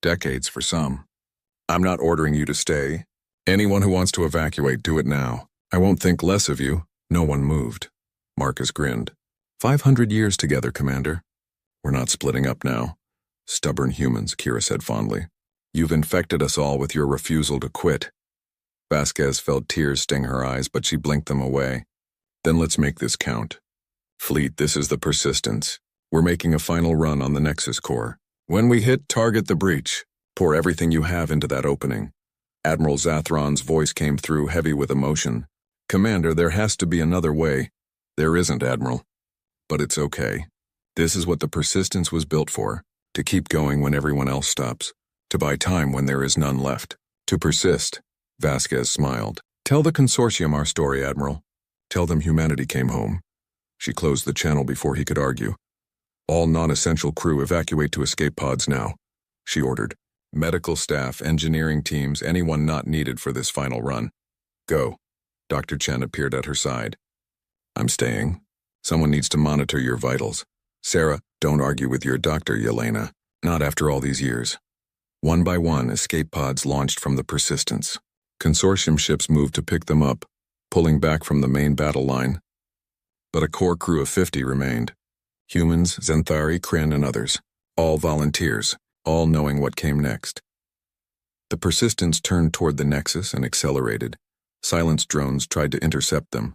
Decades for some. "I'm not ordering you to stay. Anyone who wants to evacuate, do it now. I won't think less of you." No one moved. Marcus grinned. 500 years together, Commander. "We're not splitting up now." "Stubborn humans," Kira said fondly. "You've infected us all with your refusal to quit." Vasquez felt tears sting her eyes, but she blinked them away. "Then let's make this count. Fleet, this is the Persistence. We're making a final run on the Nexus core. When we hit, target the breach. Pour everything you have into that opening." Admiral Zathron's voice came through, heavy with emotion. "Commander, there has to be another way." "There isn't, Admiral. But it's okay. This is what the Persistence was built for, to keep going when everyone else stops, to buy time when there is none left, to persist." Vasquez smiled. "Tell the Consortium our story, Admiral. Tell them humanity came home." She closed the channel before he could argue. "All non-essential crew evacuate to escape pods now," she ordered. "Medical staff, engineering teams, anyone not needed for this final run. Go." Dr. Chen appeared at her side. "I'm staying. Someone needs to monitor your vitals. Sarah, don't argue with your doctor, Yelena. Not after all these years." One by one, escape pods launched from the Persistence. Consortium ships moved to pick them up, pulling back from the main battle line. But a core crew of 50 remained. Humans, Zenthari, Kryn, and others. All volunteers, all knowing what came next. The Persistence turned toward the Nexus and accelerated. Silenced drones tried to intercept them.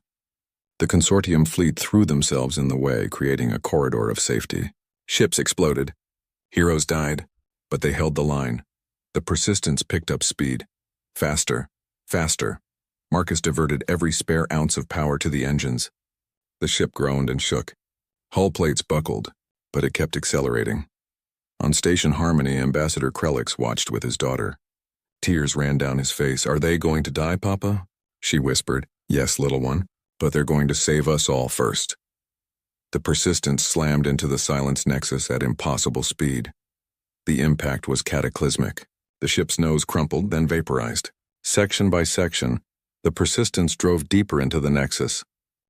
The Consortium fleet threw themselves in the way, creating a corridor of safety. Ships exploded. Heroes died, but they held the line. The Persistence picked up speed. Faster, faster. Marcus diverted every spare ounce of power to the engines. The ship groaned and shook. Hull plates buckled, but it kept accelerating. On Station Harmony, Ambassador Krelix watched with his daughter. Tears ran down his face. "Are they going to die, Papa?" She whispered. "Yes, little one, but they're going to save us all first." The Persistence slammed into the silenced Nexus at impossible speed. The impact was cataclysmic. The ship's nose crumpled, then vaporized. Section by section, the Persistence drove deeper into the Nexus.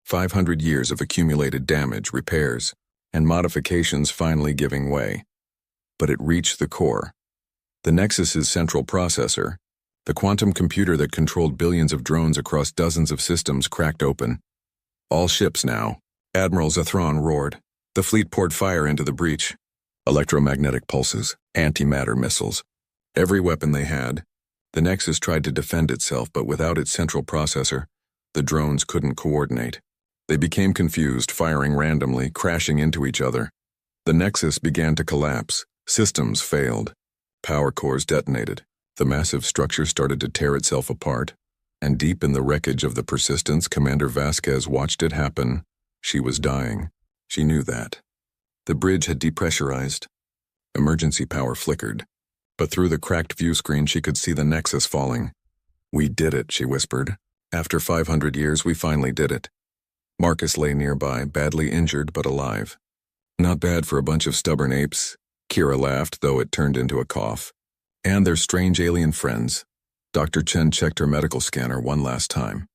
500 years of accumulated damage, repairs, and modifications finally giving way. But it reached the core. The Nexus's central processor, the quantum computer that controlled billions of drones across dozens of systems, cracked open. "All ships now," Admiral Zathron roared. The fleet poured fire into the breach. Electromagnetic pulses, antimatter missiles. Every weapon they had. The Nexus tried to defend itself, but without its central processor, the drones couldn't coordinate. They became confused, firing randomly, crashing into each other. The Nexus began to collapse. Systems failed. Power cores detonated. The massive structure started to tear itself apart. And deep in the wreckage of the Persistence, Commander Vasquez watched it happen. She was dying. She knew that. The bridge had depressurized. Emergency power flickered. But through the cracked view screen, she could see the Nexus falling. "We did it," she whispered. "After 500 years, we finally did it." Marcus lay nearby, badly injured but alive. "Not bad for a bunch of stubborn apes," Kira laughed, though it turned into a cough. "And their strange alien friends." Dr. Chen checked her medical scanner one last time.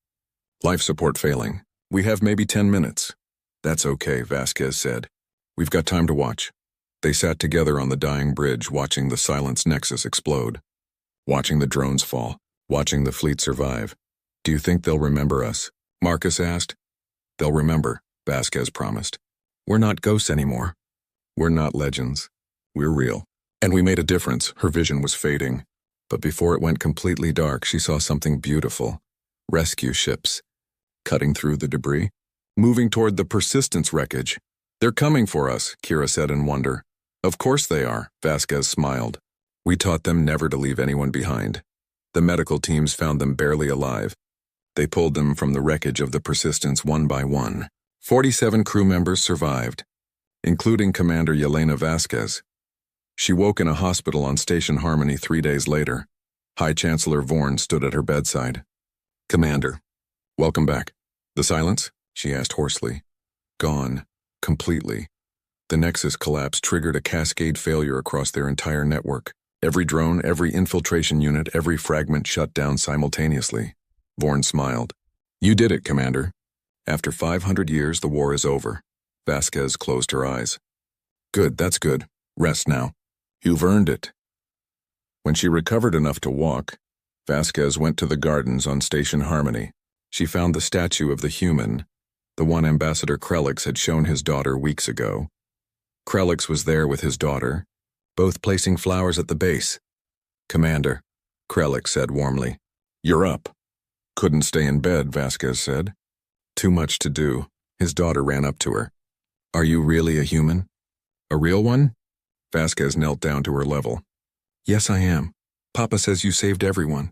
"Life support failing. We have maybe 10 minutes. "That's okay," Vasquez said. "We've got time to watch." They sat together on the dying bridge, watching the silenced Nexus explode. Watching the drones fall. Watching the fleet survive. "Do you think they'll remember us?" Marcus asked. "They'll remember," Vasquez promised. "We're not ghosts anymore. We're not legends. We're real. And we made a difference." Her vision was fading. But before it went completely dark, she saw something beautiful. Rescue ships. Cutting through the debris. moving toward the Persistence wreckage. They're coming for us, Kira said in wonder. Of course they are, Vasquez smiled. We taught them never to leave anyone behind. The medical teams found them barely alive. They pulled them from the wreckage of the Persistence one by one. 47 crew members survived, including Commander Yelena Vasquez. She woke in a hospital on Station Harmony 3 days later. High Chancellor Vorn stood at her bedside. Commander, welcome back. The silence? She asked hoarsely. Gone. Completely. The Nexus collapse triggered a cascade failure across their entire network. Every drone, every infiltration unit, every fragment shut down simultaneously. Vorn smiled. You did it, Commander. After 500 years, the war is over. Vasquez closed her eyes. Good, that's good. Rest now. You've earned it. When she recovered enough to walk, Vasquez went to the gardens on Station Harmony. She found the statue of the human, the one Ambassador Krellix had shown his daughter weeks ago. Krellix was there with his daughter, both placing flowers at the base. Commander, Krellix said warmly. You're up. Couldn't stay in bed, Vasquez said. Too much to do. His daughter ran up to her. Are you really a human? A real one? Vasquez knelt down to her level. Yes, I am. Papa says you saved everyone.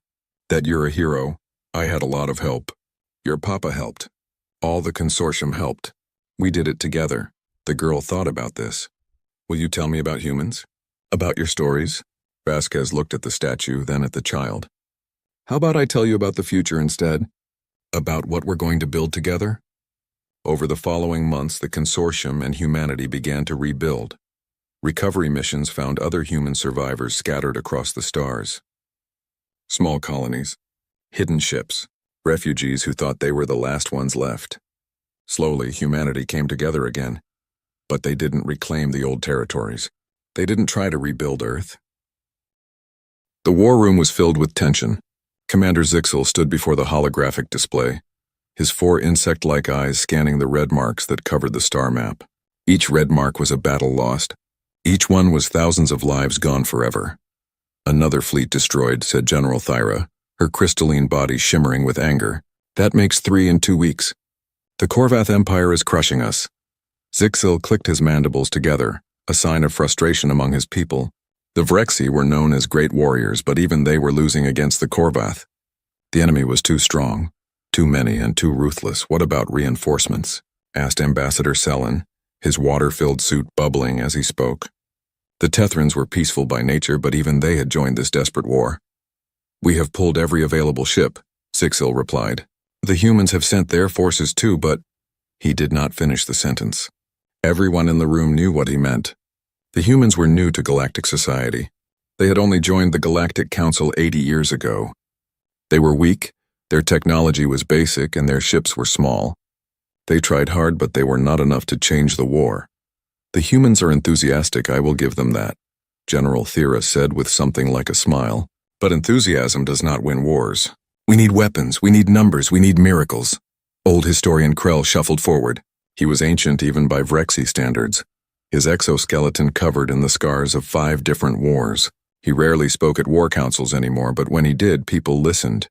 That you're a hero. I had a lot of help. Your papa helped. All the consortium helped. We did it together. The girl thought about this. Will you tell me about humans? About your stories? Vasquez looked at the statue, then at the child. How about I tell you about the future instead? About what we're going to build together? Over the following months, the consortium and humanity began to rebuild. Recovery missions found other human survivors scattered across the stars. Small colonies, hidden ships, refugees who thought they were the last ones left. Slowly, humanity came together again. But they didn't reclaim the old territories. They didn't try to rebuild Earth. The war room was filled with tension. Commander Zixel stood before the holographic display, his 4 insect-like eyes scanning the red marks that covered the star map. Each red mark was a battle lost. Each one was thousands of lives gone forever. Another fleet destroyed, said General Thyra, her crystalline body shimmering with anger. That makes 3 in 2 weeks. The Korvath Empire is crushing us. Zixel clicked his mandibles together, a sign of frustration among his people. The Vrexi were known as great warriors, but even they were losing against the Korvath. The enemy was too strong, too many, and too ruthless. What about reinforcements? Asked Ambassador Selen, his water-filled suit bubbling as he spoke. The Tethrans were peaceful by nature, but even they had joined this desperate war. We have pulled every available ship, Zixel replied. The humans have sent their forces too, but... He did not finish the sentence. Everyone in the room knew what he meant. The humans were new to galactic society. They had only joined the Galactic Council 80 years ago. They were weak, their technology was basic, and their ships were small. They tried hard, but they were not enough to change the war. The humans are enthusiastic, I will give them that, General Thera said with something like a smile. But enthusiasm does not win wars. We need weapons, we need numbers, we need miracles. Old historian Krell shuffled forward. He was ancient even by Vrexi standards. His exoskeleton covered in the scars of 5 different wars. He rarely spoke at war councils anymore, but when he did, people listened.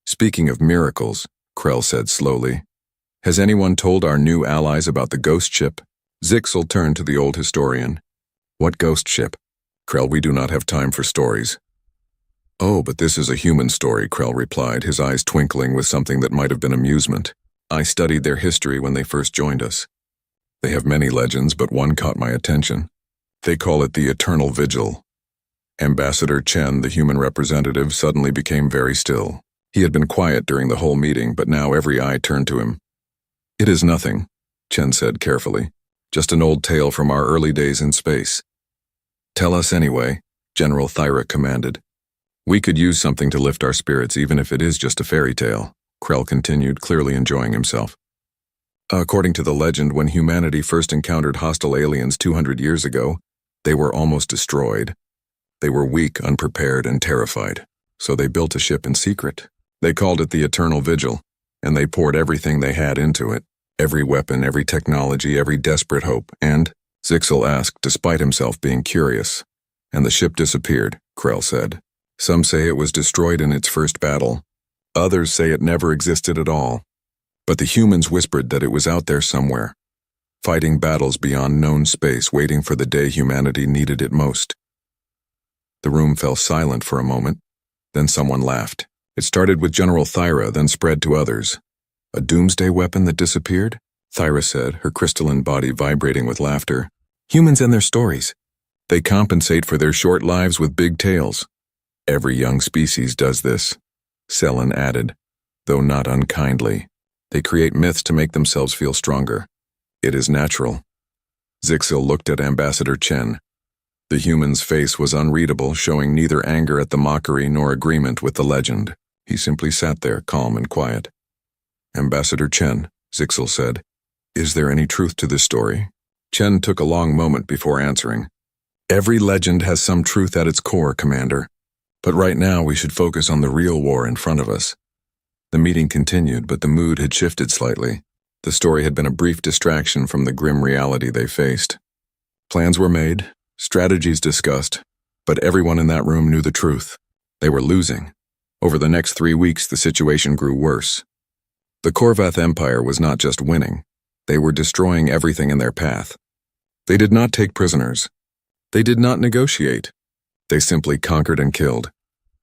Speaking of miracles, Krell said slowly, has anyone told our new allies about the ghost ship? Zixel turned to the old historian. What ghost ship? Krell, we do not have time for stories. Oh, but this is a human story, Krell replied, his eyes twinkling with something that might have been amusement. I studied their history when they first joined us. They have many legends, but one caught my attention. They call it the Eternal Vigil. Ambassador Chen, the human representative, suddenly became very still. He had been quiet during the whole meeting, but now every eye turned to him. It is nothing, Chen said carefully. Just an old tale from our early days in space. Tell us anyway, General Thyra commanded. We could use something to lift our spirits, even if it is just a fairy tale, Krell continued, clearly enjoying himself. According to the legend, when humanity first encountered hostile aliens 200 years ago, they were almost destroyed. They were weak, unprepared, and terrified, so they built a ship in secret. They called it the Eternal Vigil, and they poured everything they had into it. Every weapon, every technology, every desperate hope, and, Zixel asked, despite himself being curious. And the ship disappeared, Krell said. Some say it was destroyed in its first battle. Others say it never existed at all. But the humans whispered that it was out there somewhere, fighting battles beyond known space, waiting for the day humanity needed it most. The room fell silent for a moment, then someone laughed. It started with General Thyra, then spread to others. A doomsday weapon that disappeared? Thyra said, her crystalline body vibrating with laughter. Humans and their stories. They compensate for their short lives with big tales. Every young species does this, Selen added, though not unkindly. They create myths to make themselves feel stronger. It is natural. Zixil looked at Ambassador Chen. The human's face was unreadable, showing neither anger at the mockery nor agreement with the legend. He simply sat there, calm and quiet. Ambassador Chen, Zixil said, is there any truth to this story? Chen took a long moment before answering. Every legend has some truth at its core, Commander. But right now we should focus on the real war in front of us. The meeting continued, but the mood had shifted slightly. The story had been a brief distraction from the grim reality they faced. Plans were made, strategies discussed, but everyone in that room knew the truth. They were losing. Over the next 3 weeks, the situation grew worse. The Korvath Empire was not just winning. They were destroying everything in their path. They did not take prisoners. They did not negotiate. They simply conquered and killed.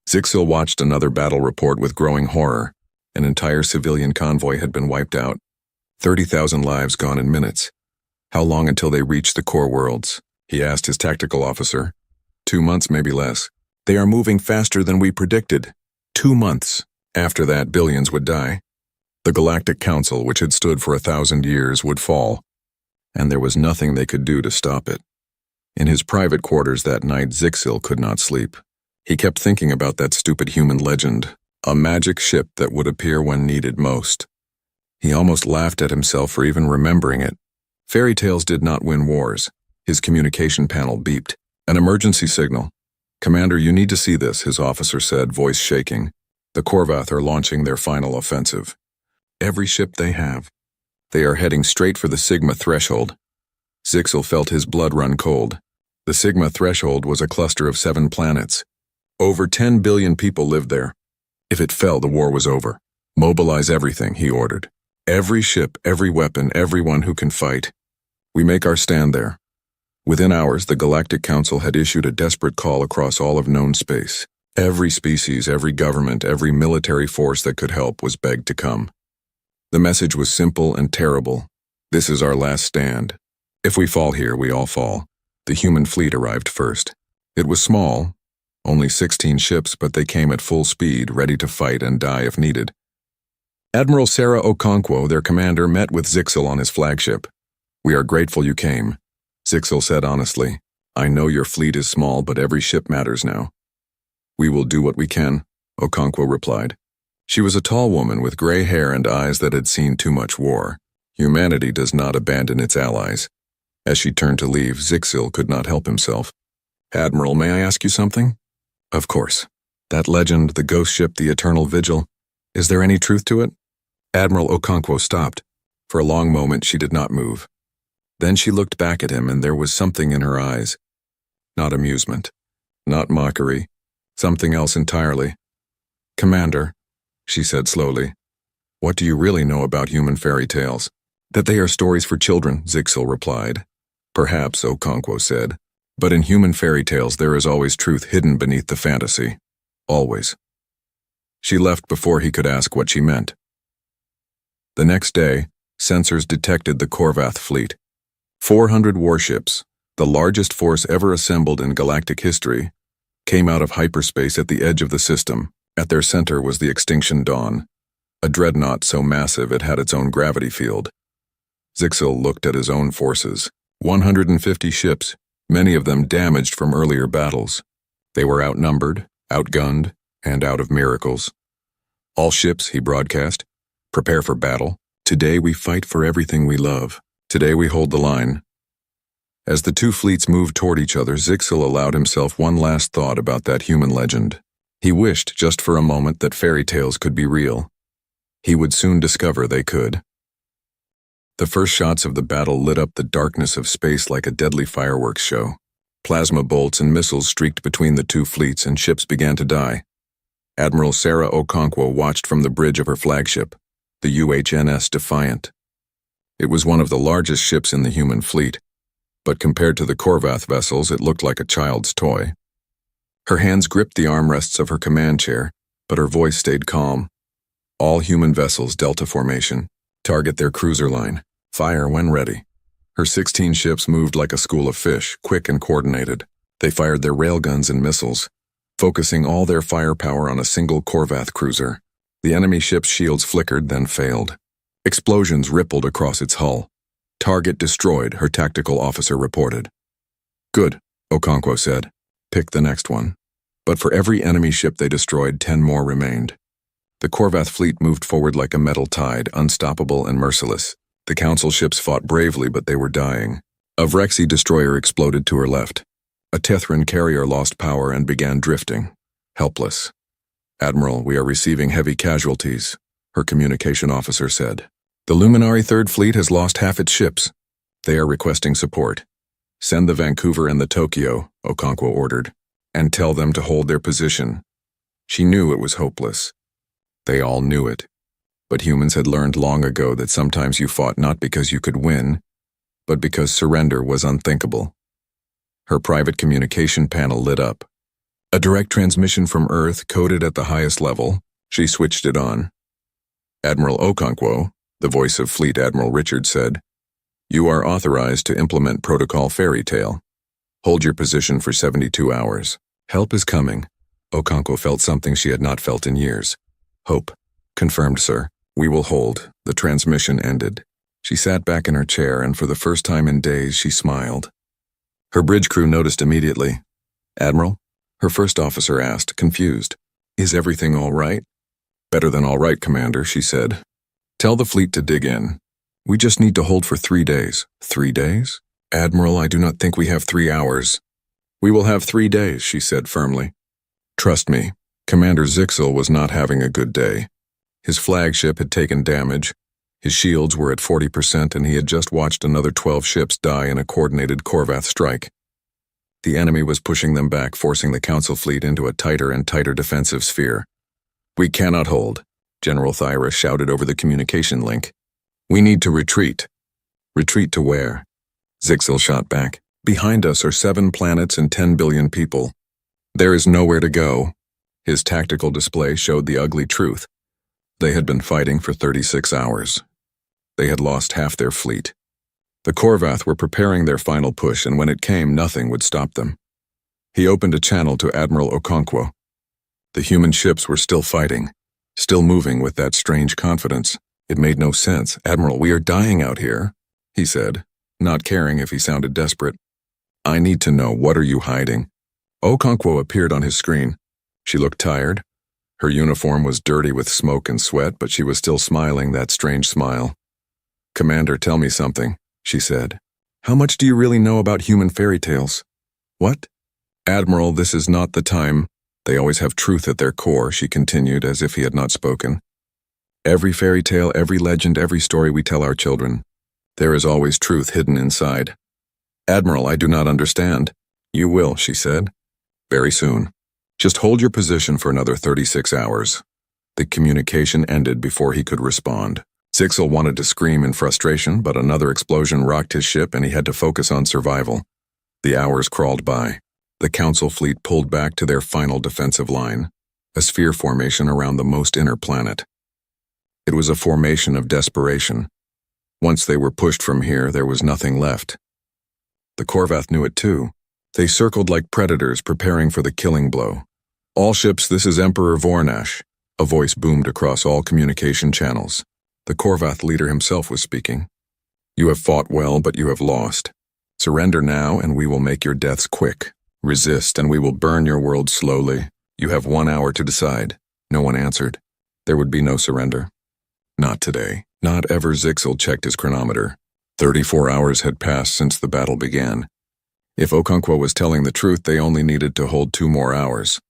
Zixil watched another battle report with growing horror. An entire civilian convoy had been wiped out. 30,000 lives gone in minutes. How long until they reached the core worlds? He asked his tactical officer. 2 months, maybe less. They are moving faster than we predicted. 2 months. After that, billions would die. The Galactic Council, which had stood for 1,000 years, would fall. And there was nothing they could do to stop it. In his private quarters that night, Zixil could not sleep. He kept thinking about that stupid human legend, a magic ship that would appear when needed most. He almost laughed at himself for even remembering it. Fairy tales did not win wars. His communication panel beeped. An emergency signal. Commander, you need to see this, his officer said, voice shaking. The Korvath are launching their final offensive. Every ship they have. They are heading straight for the Sigma threshold. Zixil felt his blood run cold. The Sigma threshold was a cluster of 7 planets. Over 10 billion people lived there. If it fell, the war was over. Mobilize everything, he ordered. Every ship, every weapon, everyone who can fight. We make our stand there. Within hours, the Galactic Council had issued a desperate call across all of known space. Every species, every government, every military force that could help was begged to come. The message was simple and terrible. This is our last stand. If we fall here, we all fall. The human fleet arrived first. It was small, only 16 ships, but they came at full speed, ready to fight and die if needed. Admiral Sarah Okonkwo, their commander, met with Zixil on his flagship. We are grateful you came, Zixil said honestly. I know your fleet is small, but every ship matters now. We will do what we can, Okonkwo replied. She was a tall woman with gray hair and eyes that had seen too much war. Humanity does not abandon its allies. As she turned to leave, Zixil could not help himself. Admiral, may I ask you something? Of course. That legend, the ghost ship, the eternal vigil, is there any truth to it? Admiral Okonkwo stopped. For a long moment, she did not move. Then she looked back at him, and there was something in her eyes. Not amusement. Not mockery. Something else entirely. Commander, she said slowly, what do you really know about human fairy tales? That they are stories for children, Zixil replied. Perhaps, Okonkwo said. But in human fairy tales there is always truth hidden beneath the fantasy. Always. She left before he could ask what she meant. The next day, sensors detected the Korvath fleet. 400 warships, the largest force ever assembled in galactic history, came out of hyperspace at the edge of the system. At their center was the Extinction Dawn, a dreadnought so massive it had its own gravity field. Zixil looked at his own forces. 150 ships, many of them damaged from earlier battles. They were outnumbered, outgunned, and out of miracles. All ships, he broadcast, prepare for battle. Today we fight for everything we love. Today we hold the line. As the two fleets moved toward each other, Zixil allowed himself one last thought about that human legend. He wished, just for a moment, that fairy tales could be real. He would soon discover they could. The first shots of the battle lit up the darkness of space like a deadly fireworks show. Plasma bolts and missiles streaked between the two fleets, and ships began to die. Admiral Sarah Okonkwo watched from the bridge of her flagship. the UHNS Defiant. It was one of the largest ships in the human fleet, but compared to the Korvath vessels, it looked like a child's toy. Her hands gripped the armrests of her command chair, but her voice stayed calm. All human vessels, Delta formation. Target their cruiser line. Fire when ready. Her 16 ships moved like a school of fish, quick and coordinated. They fired their railguns and missiles, focusing all their firepower on a single Korvath cruiser. The enemy ship's shields flickered, then failed. Explosions rippled across its hull. Target destroyed, her tactical officer reported. Good, Okonkwo said. Pick the next one. But for every enemy ship they destroyed, 10 more remained. The Korvath fleet moved forward like a metal tide, unstoppable and merciless. The Council ships fought bravely, but they were dying. A Vrexy destroyer exploded to her left. A Tethran carrier lost power and began drifting, helpless. Admiral, we are receiving heavy casualties, her communication officer said. The Luminary Third Fleet has lost half its ships. They are requesting support. Send the Vancouver and the Tokyo, Okonkwo ordered, and tell them to hold their position. She knew it was hopeless. They all knew it. But humans had learned long ago that sometimes you fought not because you could win, but because surrender was unthinkable. Her private communication panel lit up. A direct transmission from Earth coded at the highest level. She switched it on. Admiral Okonkwo, the voice of Fleet Admiral Richard said, "You are authorized to implement Protocol Fairy Tale. Hold your position for 72 hours. Help is coming." Okonkwo felt something she had not felt in years. Hope. Confirmed, sir. We will hold. The transmission ended. She sat back in her chair, and for the first time in days, she smiled. Her bridge crew noticed immediately. Admiral? Her first officer asked, confused. Is everything all right? Better than all right, Commander, she said. Tell the fleet to dig in. We just need to hold for 3 days. 3 days? Admiral, I do not think we have 3 hours. We will have 3 days, she said firmly. Trust me, Commander Zixel was not having a good day. His flagship had taken damage. His shields were at 40%, and he had just watched another 12 ships die in a coordinated Korvath strike. The enemy was pushing them back, forcing the Council fleet into a tighter and tighter defensive sphere. We cannot hold, General Thyra shouted over the communication link. We need to retreat. Retreat to where? Zixel shot back. Behind us are 7 planets and 10 billion people. There is nowhere to go. His tactical display showed the ugly truth. They had been fighting for 36 hours. They had lost half their fleet. The Korvath were preparing their final push, and when it came, nothing would stop them. He opened a channel to Admiral Okonkwo. The human ships were still fighting, still moving with that strange confidence. It made no sense. Admiral, we are dying out here, he said, not caring if he sounded desperate. I need to know, what are you hiding? Okonkwo appeared on his screen. She looked tired. Her uniform was dirty with smoke and sweat, but she was still smiling that strange smile. Commander, tell me something, she said. How much do you really know about human fairy tales? What? Admiral, this is not the time. They always have truth at their core, she continued, as if he had not spoken. Every fairy tale, every legend, every story we tell our children, there is always truth hidden inside. Admiral, I do not understand. You will, she said. Very soon. Just hold your position for another 36 hours. The communication ended before he could respond. Zixel wanted to scream in frustration, but another explosion rocked his ship and he had to focus on survival. The hours crawled by. The Council fleet pulled back to their final defensive line, a sphere formation around the most inner planet. It was a formation of desperation. Once they were pushed from here, there was nothing left. The Korvath knew it too. They circled like predators, preparing for the killing blow. All ships, this is Emperor Vornash. A voice boomed across all communication channels. The Korvath leader himself was speaking. You have fought well, but you have lost. Surrender now, and we will make your deaths quick. Resist, and we will burn your world slowly. You have 1 hour to decide. No one answered. There would be no surrender. Not today. Not ever. Zixel checked his chronometer. 34 hours had passed since the battle began. If Okonkwo was telling the truth, they only needed to hold 2 more hours.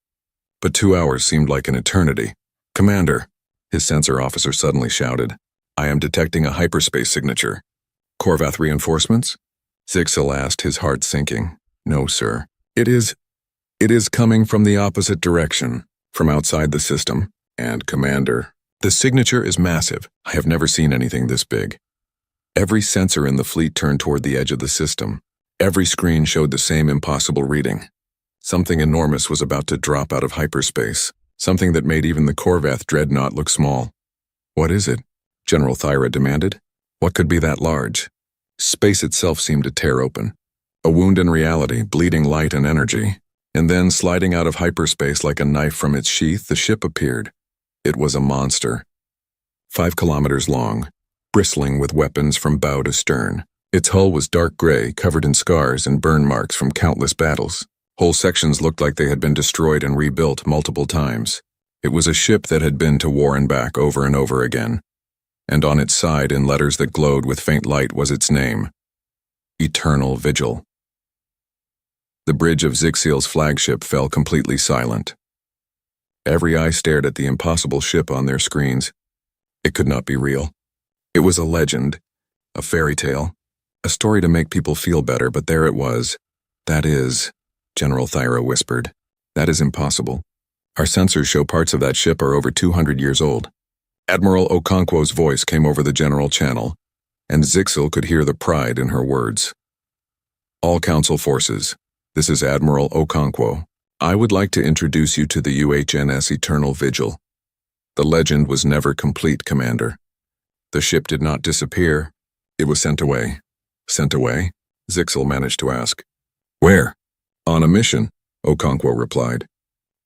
But 2 hours seemed like an eternity. Commander, his sensor officer suddenly shouted, I am detecting a hyperspace signature. Korvath reinforcements? Zixel asked, his heart sinking. No, sir. It is coming from the opposite direction, from outside the system. And, Commander, The signature is massive. I have never seen anything this big. Every sensor in the fleet turned toward the edge of the system. Every screen showed the same impossible reading. Something enormous was about to drop out of hyperspace, something that made even the Corvath dreadnought look small. What is it? General Thyra demanded. What could be that large? Space itself seemed to tear open. A wound in reality, bleeding light and energy. And then, sliding out of hyperspace like a knife from its sheath, the ship appeared. It was a monster. 5 kilometers long, bristling with weapons from bow to stern. Its hull was dark gray, covered in scars and burn marks from countless battles. Whole sections looked like they had been destroyed and rebuilt multiple times. It was a ship that had been to war and back over and over again. And on its side, in letters that glowed with faint light, was its name: Eternal Vigil. The bridge of Zixiel's flagship fell completely silent. Every eye stared at the impossible ship on their screens. It could not be real. It was a legend, a fairy tale, a story to make people feel better, but there it was. That is, General Thyra whispered. That is impossible. Our sensors show parts of that ship are over 200 years old. Admiral Okonkwo's voice came over the general channel, and Zixiel could hear the pride in her words. All Council forces, this is Admiral Okonkwo. I would like to introduce you to the UHNS Eternal Vigil. The legend was never complete, Commander. The ship did not disappear. It was sent away. Sent away? Zixiel managed to ask. Where? On a mission, Okonkwo replied.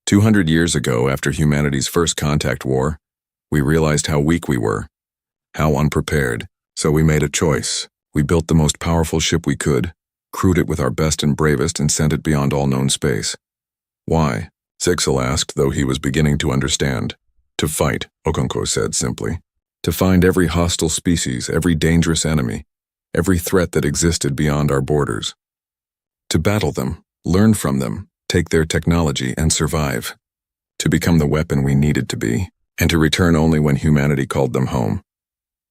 200 years ago, after humanity's first contact war, we realized how weak we were, how unprepared, so we made a choice. We built the most powerful ship we could, crewed it with our best and bravest, and sent it beyond all known space. Why? Zixiel asked, though he was beginning to understand. To fight, Okonkwo said simply. To find every hostile species, every dangerous enemy, every threat that existed beyond our borders. To battle them, learn from them, take their technology, and survive. To become the weapon we needed to be, and to return only when humanity called them home.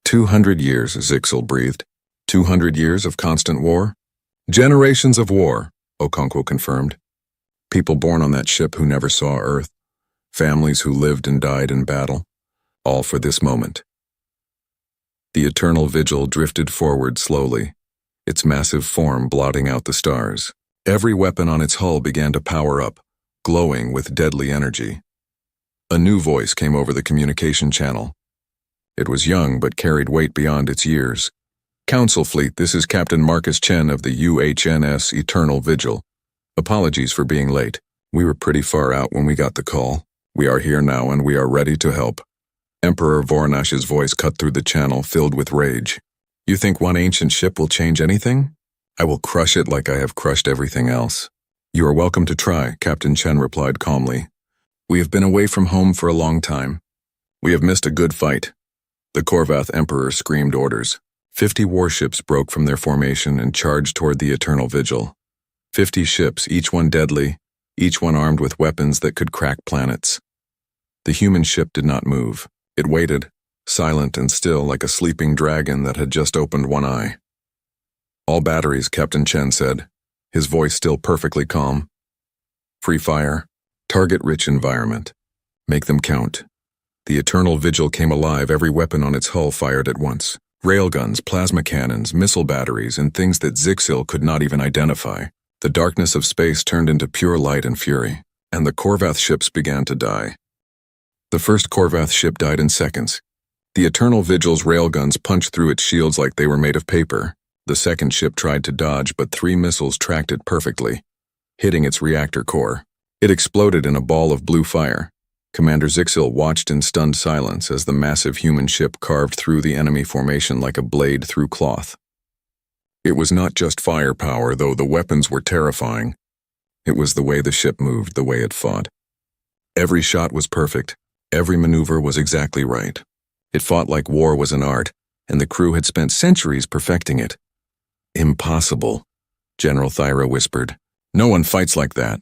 200 years, Zixiel breathed. 200 years of constant war? Generations of war, Okonkwo confirmed. People born on that ship who never saw Earth. Families who lived and died in battle. All for this moment. The Eternal Vigil drifted forward slowly, its massive form blotting out the stars. Every weapon on its hull began to power up, glowing with deadly energy. A new voice came over the communication channel. It was young but carried weight beyond its years. Council Fleet, this is Captain Marcus Chen of the UHNS Eternal Vigil. Apologies for being late. We were pretty far out when we got the call. We are here now and we are ready to help. Emperor Voronash's voice cut through the channel, filled with rage. You think one ancient ship will change anything? I will crush it like I have crushed everything else. You are welcome to try, Captain Chen replied calmly. We have been away from home for a long time. We have missed a good fight. The Corvath Emperor screamed orders. 50 warships broke from their formation and charged toward the Eternal Vigil. 50 ships, each one deadly, each one armed with weapons that could crack planets. The human ship did not move. It waited, silent and still, like a sleeping dragon that had just opened one eye. All batteries, Captain Chen said, his voice still perfectly calm. Free fire. Target-rich environment. Make them count. The Eternal Vigil came alive, every weapon on its hull fired at once. Railguns, plasma cannons, missile batteries, and things that Zixiel could not even identify. The darkness of space turned into pure light and fury, and the Corvath ships began to die. The first Corvath ship died in seconds. The Eternal Vigil's railguns punched through its shields like they were made of paper. The second ship tried to dodge, but 3 missiles tracked it perfectly, hitting its reactor core. It exploded in a ball of blue fire. Commander Zixiel watched in stunned silence as the massive human ship carved through the enemy formation like a blade through cloth. It was not just firepower, though the weapons were terrifying. It was the way the ship moved, the way it fought. Every shot was perfect. Every maneuver was exactly right. It fought like war was an art, and the crew had spent centuries perfecting it. Impossible, General Thyra whispered. No one fights like that.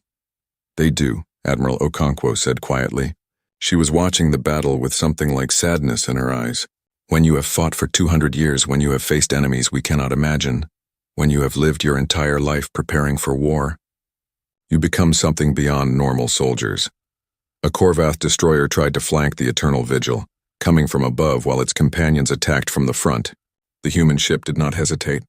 They do, Admiral Okonkwo said quietly. She was watching the battle with something like sadness in her eyes. When you have fought for 200 years, when you have faced enemies we cannot imagine, when you have lived your entire life preparing for war, you become something beyond normal soldiers. A Corvath destroyer tried to flank the Eternal Vigil. coming from above while its companions attacked from the front. The human ship did not hesitate.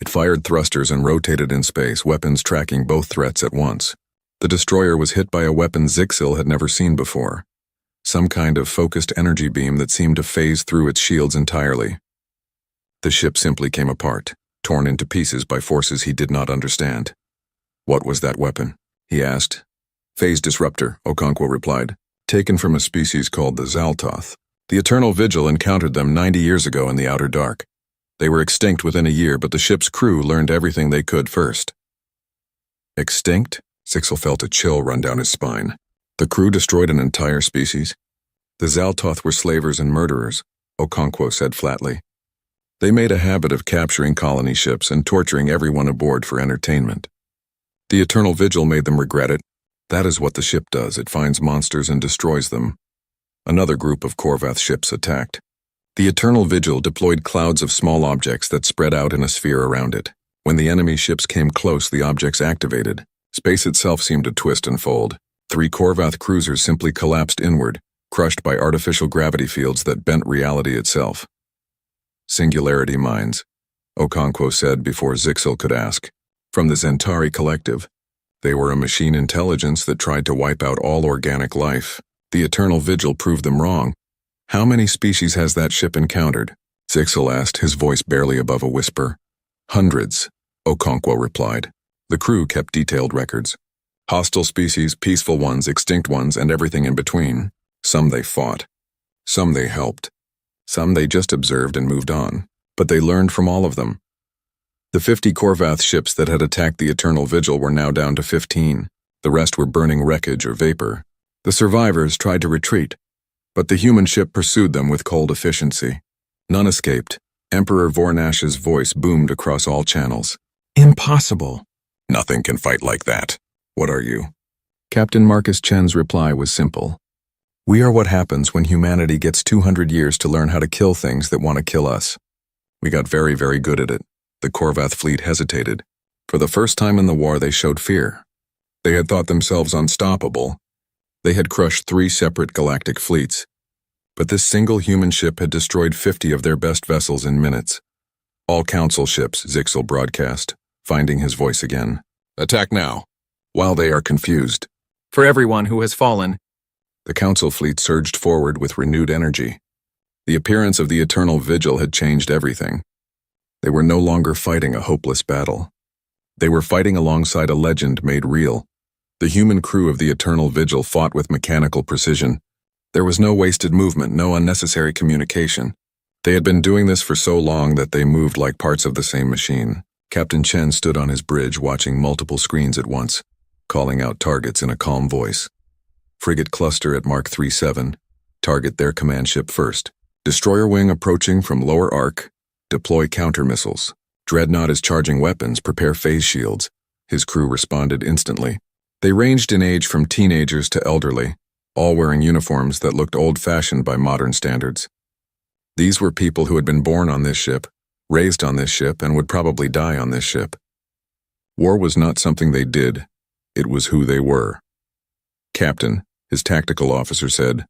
It fired thrusters and rotated in space, weapons tracking both threats at once. The destroyer was hit by a weapon Zixil had never seen before. Some kind of focused energy beam that seemed to phase through its shields entirely. The ship simply came apart, torn into pieces by forces he did not understand. What was that weapon? He asked. Phase disruptor, Okonkwo replied, taken from a species called the Zaltoth. The Eternal Vigil encountered them 90 years ago in the outer dark. They were extinct within a year, but the ship's crew learned everything they could first. Extinct? Zixil felt a chill run down his spine. The crew destroyed an entire species? The Zaltoth were slavers and murderers, Okonkwo said flatly. They made a habit of capturing colony ships and torturing everyone aboard for entertainment. The Eternal Vigil made them regret it. That is what the ship does, it finds monsters and destroys them. Another group of Korvath ships attacked. The Eternal Vigil deployed clouds of small objects that spread out in a sphere around it. When the enemy ships came close, the objects activated. Space itself seemed to twist and fold. 3 Korvath cruisers simply collapsed inward, crushed by artificial gravity fields that bent reality itself. Singularity mines, Okonkwo said before Zixil could ask. From the Zentari Collective. They were a machine intelligence that tried to wipe out all organic life. The Eternal Vigil proved them wrong. How many species has that ship encountered? Zixil asked, his voice barely above a whisper. Hundreds, Okonkwo replied. The crew kept detailed records. Hostile species, peaceful ones, extinct ones, and everything in between. Some they fought. Some they helped. Some they just observed and moved on. But they learned from all of them. The 50 Korvath ships that had attacked the Eternal Vigil were now down to 15. The rest were burning wreckage or vapor. The survivors tried to retreat, but the human ship pursued them with cold efficiency. None escaped. Emperor Vornash's voice boomed across all channels. Impossible. Nothing can fight like that. What are you? Captain Marcus Chen's reply was simple. We are what happens when humanity gets 200 years to learn how to kill things that want to kill us. We got very, very good at it. The Korvath fleet hesitated. For the first time in the war, they showed fear. They had thought themselves unstoppable. They had crushed 3 separate galactic fleets. But this single human ship had destroyed 50 of their best vessels in minutes. All council ships, Zixil broadcast, finding his voice again. Attack now, while they are confused. For everyone who has fallen. The council fleet surged forward with renewed energy. The appearance of the Eternal Vigil had changed everything. They were no longer fighting a hopeless battle. They were fighting alongside a legend made real. The human crew of the Eternal Vigil fought with mechanical precision. There was no wasted movement, no unnecessary communication. They had been doing this for so long that they moved like parts of the same machine. Captain Chen stood on his bridge watching multiple screens at once, calling out targets in a calm voice. Frigate cluster at Mark 37. Target their command ship first. Destroyer wing approaching from lower arc. Deploy counter missiles. Dreadnought is charging weapons. Prepare phase shields. His crew responded instantly. They ranged in age from teenagers to elderly, all wearing uniforms that looked old-fashioned by modern standards. These were people who had been born on this ship, raised on this ship, and would probably die on this ship. War was not something they did. It was who they were. Captain, his tactical officer said,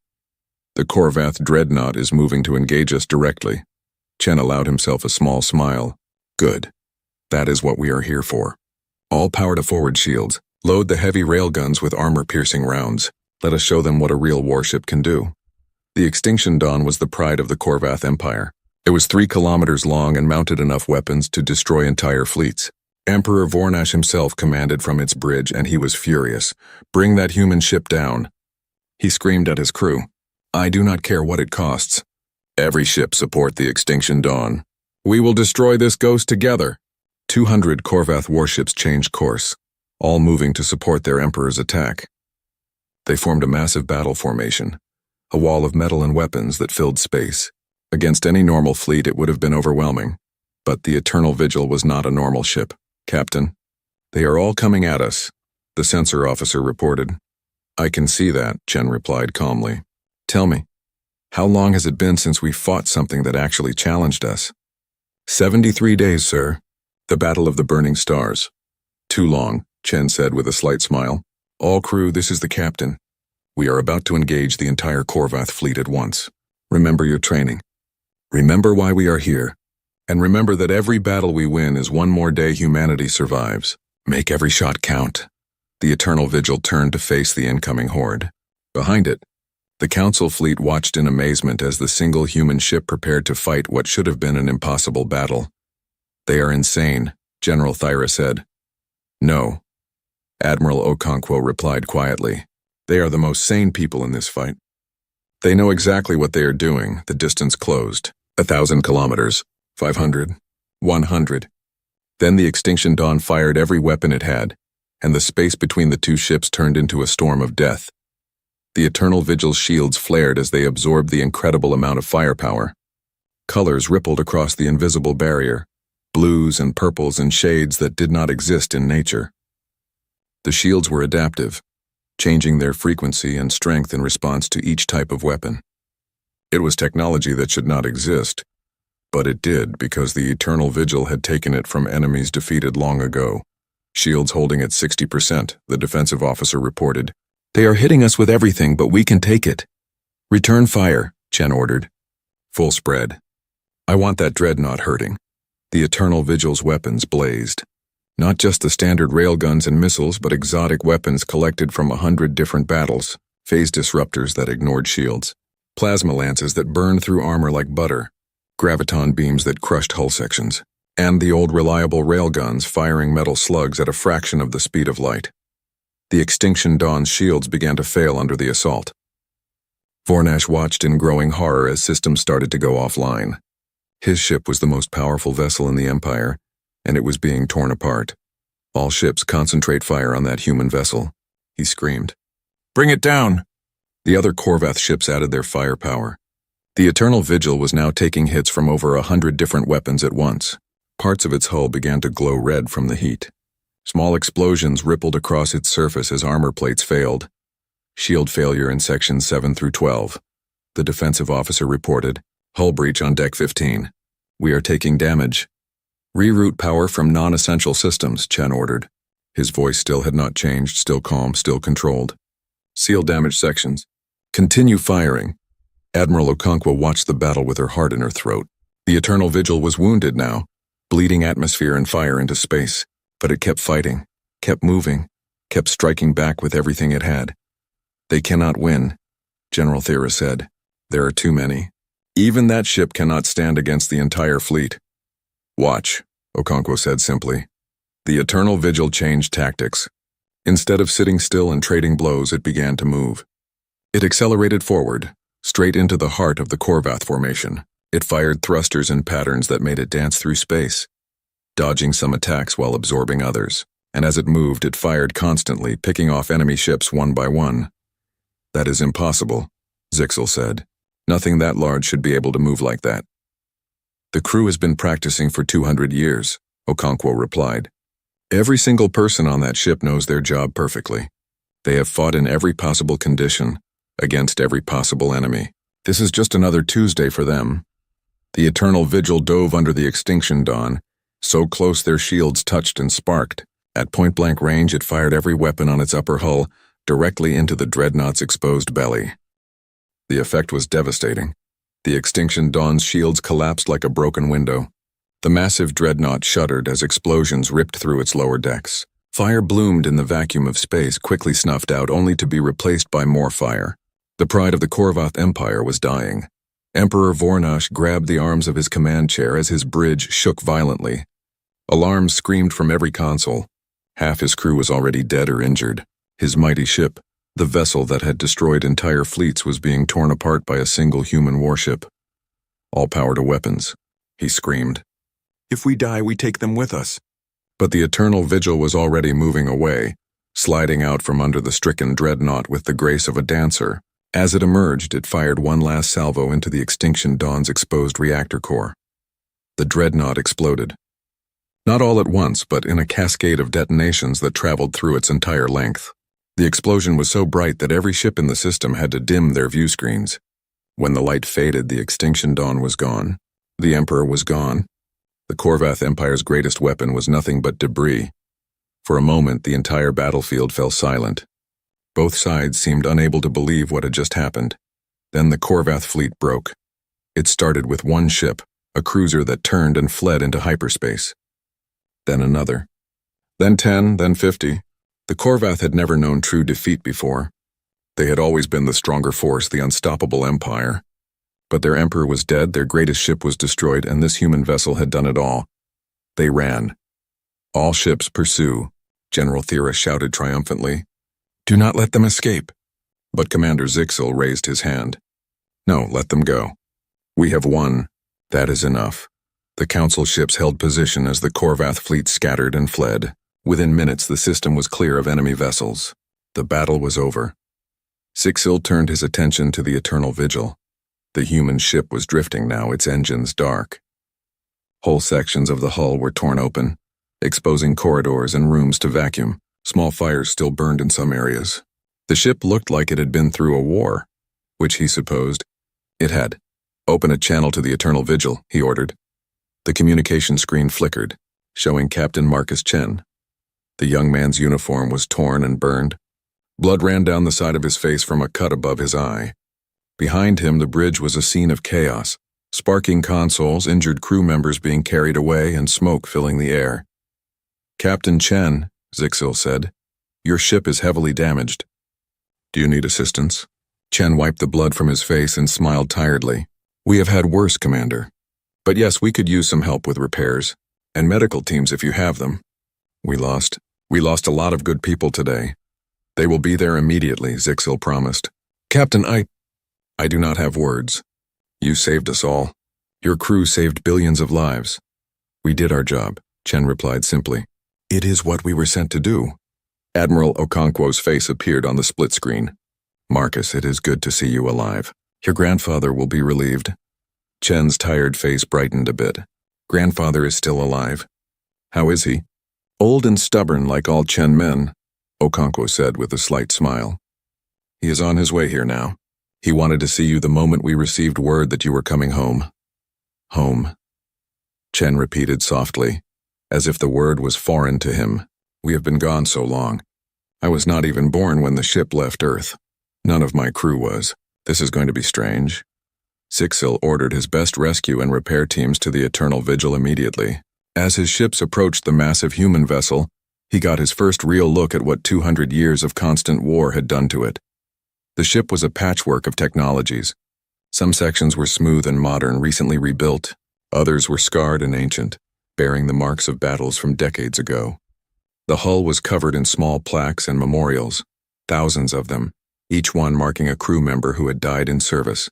the Korvath dreadnought is moving to engage us directly. Chen allowed himself a small smile. Good. That is what we are here for. All power to forward shields. Load the heavy railguns with armor-piercing rounds. Let us show them what a real warship can do. The Extinction Dawn was the pride of the Korvath Empire. It was 3 kilometers long and mounted enough weapons to destroy entire fleets. Emperor Vornash himself commanded from its bridge, and he was furious. Bring that human ship down. He screamed at his crew. I do not care what it costs. Every ship support the Extinction Dawn. We will destroy this ghost together. 200 Korvath warships changed course, all moving to support their emperor's attack. They formed a massive battle formation, a wall of metal and weapons that filled space. Against any normal fleet it would have been overwhelming, but the Eternal Vigil was not a normal ship. Captain, they are all coming at us, the sensor officer reported. I can see that, Chen replied calmly. Tell me, how long has it been since we fought something that actually challenged us? 73 days, sir. The Battle of the Burning Stars. Too long, Chen said with a slight smile. All crew, this is the captain. We are about to engage the entire Korvath fleet at once. Remember your training. Remember why we are here. And remember that every battle we win is one more day humanity survives. Make every shot count. The Eternal Vigil turned to face the incoming horde. Behind it, the Council fleet watched in amazement as the single human ship prepared to fight what should have been an impossible battle. They are insane, General Thyra said. No. Admiral Okonkwo replied quietly. They are the most sane people in this fight. They know exactly what they are doing. The distance closed. 1,000 kilometers. 500. 100. Then the Extinction Dawn fired every weapon it had, and the space between the two ships turned into a storm of death. The Eternal Vigil's shields flared as they absorbed the incredible amount of firepower. Colors rippled across the invisible barrier, blues and purples and shades that did not exist in nature. The shields were adaptive, changing their frequency and strength in response to each type of weapon. It was technology that should not exist, but it did because the Eternal Vigil had taken it from enemies defeated long ago. Shields holding at 60%, the defensive officer reported. They are hitting us with everything, but we can take it. Return fire, Chen ordered. Full spread. I want that dreadnought hurting. The Eternal Vigil's weapons blazed. Not just the standard railguns and missiles, but exotic weapons collected from 100 different battles, phase disruptors that ignored shields, plasma lances that burned through armor like butter, graviton beams that crushed hull sections, and the old reliable railguns firing metal slugs at a fraction of the speed of light. The Extinction Dawn's shields began to fail under the assault. Vornash watched in growing horror as systems started to go offline. His ship was the most powerful vessel in the Empire, and it was being torn apart. All ships concentrate fire on that human vessel, he screamed. Bring it down! The other Korvath ships added their firepower. The Eternal Vigil was now taking hits from over 100 different weapons at once. Parts of its hull began to glow red from the heat. Small explosions rippled across its surface as armor plates failed. Shield failure in sections 7 through 12. The defensive officer reported, hull breach on deck 15. We are taking damage. Reroute power from non-essential systems, Chen ordered. His voice still had not changed, still calm, still controlled. Seal damaged sections. Continue firing. Admiral Okonkwo watched the battle with her heart in her throat. The Eternal Vigil was wounded now, bleeding atmosphere and fire into space. But it kept fighting, kept moving, kept striking back with everything it had. They cannot win, General Thyra said. There are too many. Even that ship cannot stand against the entire fleet. Watch, Okonkwo said simply. The Eternal Vigil changed tactics. Instead of sitting still and trading blows, it began to move. It accelerated forward, straight into the heart of the Korvath formation. It fired thrusters and patterns that made it dance through space, dodging some attacks while absorbing others, and as it moved, it fired constantly, picking off enemy ships one by one. That is impossible, Zixel said. Nothing that large should be able to move like that. The crew has been practicing for 200 years, Okonkwo replied. Every single person on that ship knows their job perfectly. They have fought in every possible condition, against every possible enemy. This is just another Tuesday for them. The Eternal Vigil dove under the Extinction Dawn, so close their shields touched and sparked. At point-blank range, it fired every weapon on its upper hull directly into the dreadnought's exposed belly. The effect was devastating. The Extinction Dawn's shields collapsed like a broken window. The massive dreadnought shuddered as explosions ripped through its lower decks. Fire bloomed in the vacuum of space, quickly snuffed out, only to be replaced by more fire. The pride of the Korvath Empire was dying. Emperor Vornash grabbed the arms of his command chair as his bridge shook violently. Alarms screamed from every console. Half his crew was already dead or injured. His mighty ship, the vessel that had destroyed entire fleets, was being torn apart by a single human warship. All power to weapons, he screamed. If we die, we take them with us. But the Eternal Vigil was already moving away, sliding out from under the stricken dreadnought with the grace of a dancer. As it emerged, it fired one last salvo into the Extinction Dawn's exposed reactor core. The dreadnought exploded. Not all at once, but in a cascade of detonations that traveled through its entire length. The explosion was so bright that every ship in the system had to dim their view screens. When the light faded, the Extinction Dawn was gone. The Emperor was gone. The Korvath Empire's greatest weapon was nothing but debris. For a moment, the entire battlefield fell silent. Both sides seemed unable to believe what had just happened. Then the Korvath fleet broke. It started with one ship, a cruiser that turned and fled into hyperspace. Then another. Then 10, then 50. The Korvath had never known true defeat before. They had always been the stronger force, the unstoppable empire. But their emperor was dead, their greatest ship was destroyed, and this human vessel had done it all. They ran. "All ships pursue," General Thera shouted triumphantly. "Do not let them escape." But Commander Zixel raised his hand. "No, let them go. We have won. That is enough." The Council ships held position as the Korvath fleet scattered and fled. Within minutes, the system was clear of enemy vessels. The battle was over. Zixel turned his attention to the Eternal Vigil. The human ship was drifting now, its engines dark. Whole sections of the hull were torn open, exposing corridors and rooms to vacuum. Small fires still burned in some areas. The ship looked like it had been through a war, which he supposed it had. "Open a channel to the Eternal Vigil," he ordered. The communication screen flickered, showing Captain Marcus Chen. The young man's uniform was torn and burned. Blood ran down the side of his face from a cut above his eye. Behind him, the bridge was a scene of chaos, sparking consoles, injured crew members being carried away, and smoke filling the air. "Captain Chen," Zixel said, "your ship is heavily damaged. Do you need assistance?" Chen wiped the blood from his face and smiled tiredly. "We have had worse, Commander. But yes, we could use some help with repairs, and medical teams if you have them. We lost a lot of good people today. They will be there immediately," Zixel promised. "Captain, I do not have words. You saved us all. Your crew saved billions of lives." "We did our job," Chen replied simply. "It is what we were sent to do." Admiral Okonkwo's face appeared on the split screen. "Marcus, it is good to see you alive. Your grandfather will be relieved." Chen's tired face brightened a bit. "Grandfather is still alive." "How is he?" "Old and stubborn like all Chen men," Okonkwo said with a slight smile. "He is on his way here now. He wanted to see you the moment we received word that you were coming home." "Home," Chen repeated softly, as if the word was foreign to him. "We have been gone so long. I was not even born when the ship left Earth. None of my crew was. This is going to be strange." Zixel ordered his best rescue and repair teams to the Eternal Vigil immediately. As his ships approached the massive human vessel, he got his first real look at what 200 years of constant war had done to it. The ship was a patchwork of technologies. Some sections were smooth and modern, recently rebuilt. Others were scarred and ancient, bearing the marks of battles from decades ago. The hull was covered in small plaques and memorials, thousands of them, each one marking a crew member who had died in service.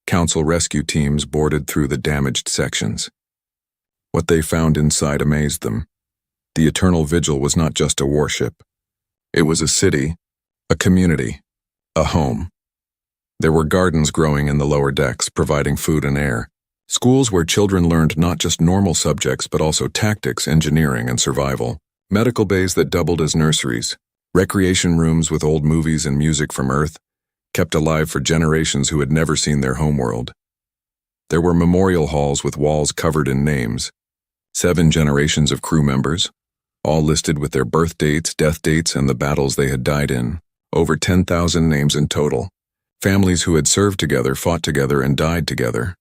Council rescue teams boarded through the damaged sections. What they found inside amazed them. The Eternal Vigil was not just a warship. It was a city, a community, a home. There were gardens growing in the lower decks, providing food and air. Schools where children learned not just normal subjects but also tactics, engineering, and survival. Medical bays that doubled as nurseries. Recreation rooms with old movies and music from Earth, kept alive for generations who had never seen their homeworld. There were memorial halls with walls covered in names. 7 generations of crew members, all listed with their birth dates, death dates, and the battles they had died in. Over 10,000 names in total. Families who had served together, fought together, and died together.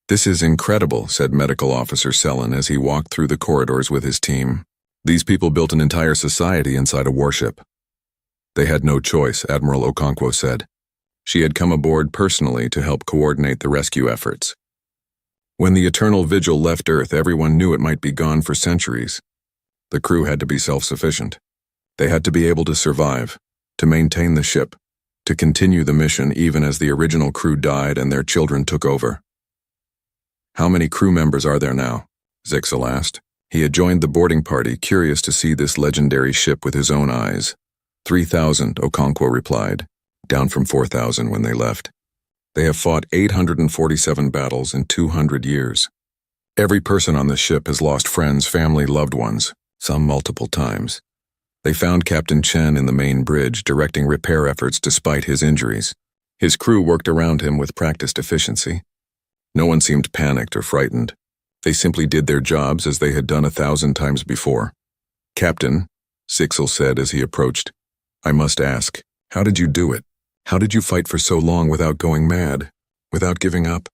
"This is incredible," said Medical Officer Selen as he walked through the corridors with his team. "These people built an entire society inside a warship." "They had no choice," Admiral Okonkwo said. She had come aboard personally to help coordinate the rescue efforts. When the Eternal Vigil left Earth, everyone knew it might be gone for centuries. The crew had to be self-sufficient. They had to be able to survive, to maintain the ship, to continue the mission even as the original crew died and their children took over. "How many crew members are there now?" Zixel asked. He had joined the boarding party, curious to see this legendary ship with his own eyes. 3,000, Okonkwo replied, down from 4,000 when they left. They have fought 847 battles in 200 years. Every person on the ship has lost friends, family, loved ones, some multiple times. They found Captain Chen in the main bridge, directing repair efforts despite his injuries. His crew worked around him with practiced efficiency. No one seemed panicked or frightened. They simply did their jobs as they had done 1,000 times before. "Captain," Zixel said as he approached, "I must ask, how did you do it? How did you fight for so long without going mad, without giving up?"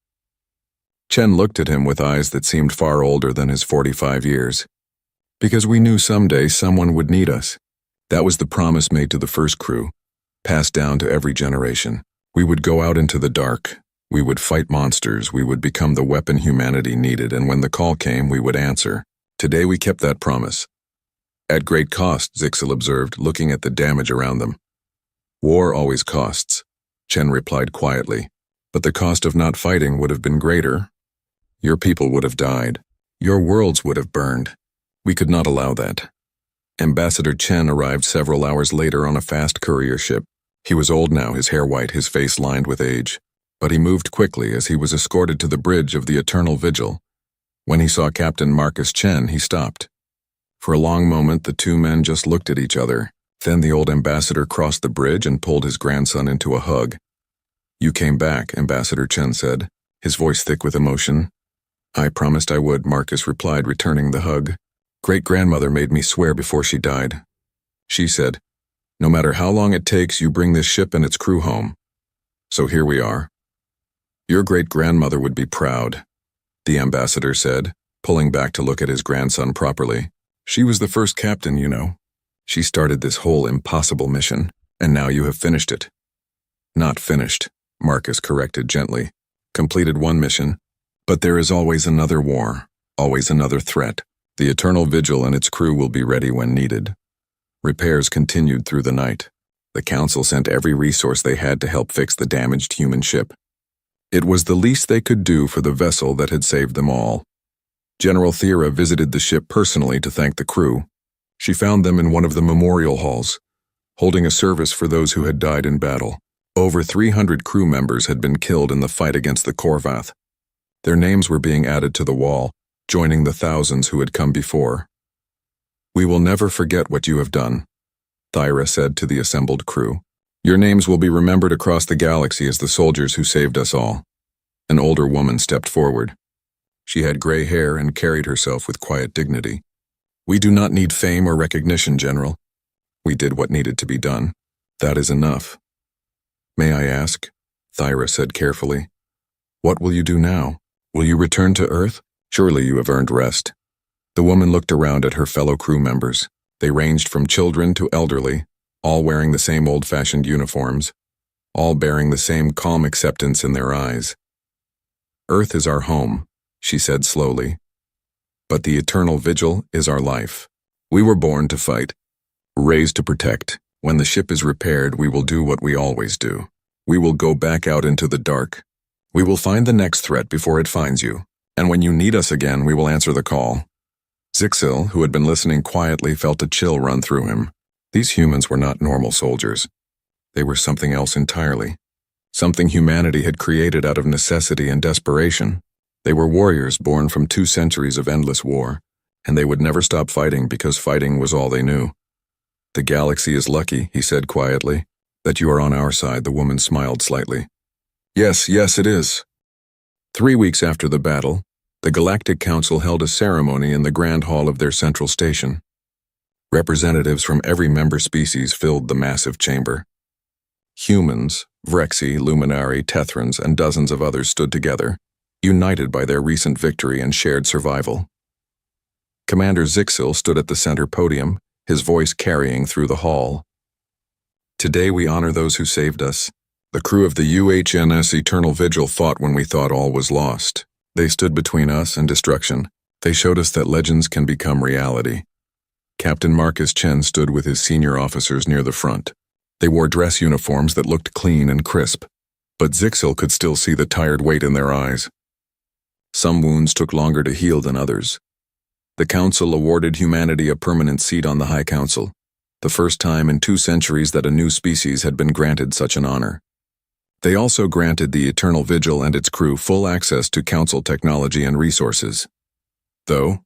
Chen looked at him with eyes that seemed far older than his 45 years. Because we knew someday someone would need us. That was the promise made to the first crew, passed down to every generation. We would go out into the dark. We would fight monsters. We would become the weapon humanity needed, and when the call came, we would answer. Today we kept that promise. At great cost, Zixel observed, looking at the damage around them. War always costs, Chen replied quietly. But the cost of not fighting would have been greater. Your people would have died. Your worlds would have burned. We could not allow that. Ambassador Chen arrived several hours later on a fast courier ship. He was old now, his hair white, his face lined with age. But he moved quickly as he was escorted to the bridge of the Eternal Vigil. When he saw Captain Marcus Chen, he stopped. For a long moment, the two men just looked at each other. Then the old ambassador crossed the bridge and pulled his grandson into a hug. You came back, Ambassador Chen said, his voice thick with emotion. I promised I would, Marcus replied, returning the hug. Great-grandmother made me swear before she died. She said, no matter how long it takes, you bring this ship and its crew home. So here we are. Your great-grandmother would be proud, the ambassador said, pulling back to look at his grandson properly. She was the first captain, you know. She started this whole impossible mission, and now you have finished it. Not finished, Marcus corrected gently. Completed one mission, but there is always another war, always another threat. The Eternal Vigil and its crew will be ready when needed. Repairs continued through the night. The Council sent every resource they had to help fix the damaged human ship. It was the least they could do for the vessel that had saved them all. General Thera visited the ship personally to thank the crew. She found them in one of the memorial halls, holding a service for those who had died in battle. Over 300 crew members had been killed in the fight against the Korvath. Their names were being added to the wall, joining the thousands who had come before. We will never forget what you have done, Thyra said to the assembled crew. Your names will be remembered across the galaxy as the soldiers who saved us all. An older woman stepped forward. She had gray hair and carried herself with quiet dignity. We do not need fame or recognition, General. We did what needed to be done. That is enough. May I ask? Thyra said carefully. What will you do now? Will you return to Earth? Surely you have earned rest. The woman looked around at her fellow crew members. They ranged from children to elderly, all wearing the same old-fashioned uniforms, all bearing the same calm acceptance in their eyes. Earth is our home, she said slowly. But the Eternal Vigil is our life. We were born to fight, raised to protect. When the ship is repaired, we will do what we always do. We will go back out into the dark. We will find the next threat before it finds you. And when you need us again, we will answer the call. Zixel, who had been listening quietly, felt a chill run through him. These humans were not normal soldiers. They were something else entirely. Something humanity had created out of necessity and desperation. They were warriors born from 2 centuries of endless war, and they would never stop fighting because fighting was all they knew. The galaxy is lucky, he said quietly. That you are on our side, the woman smiled slightly. Yes, it is. 3 weeks after the battle, the Galactic Council held a ceremony in the Grand Hall of their central station. Representatives from every member species filled the massive chamber. Humans, Vrexi, Luminari, Tethrans, and dozens of others stood together, united by their recent victory and shared survival. Commander Zixel stood at the center podium, his voice carrying through the hall. Today we honor those who saved us. The crew of the UHNS Eternal Vigil fought when we thought all was lost. They stood between us and destruction. They showed us that legends can become reality. Captain Marcus Chen stood with his senior officers near the front. They wore dress uniforms that looked clean and crisp, but Zixel could still see the tired weight in their eyes. Some wounds took longer to heal than others. The Council awarded humanity a permanent seat on the High Council, the first time in 2 centuries that a new species had been granted such an honor. They also granted the Eternal Vigil and its crew full access to Council technology and resources. Though,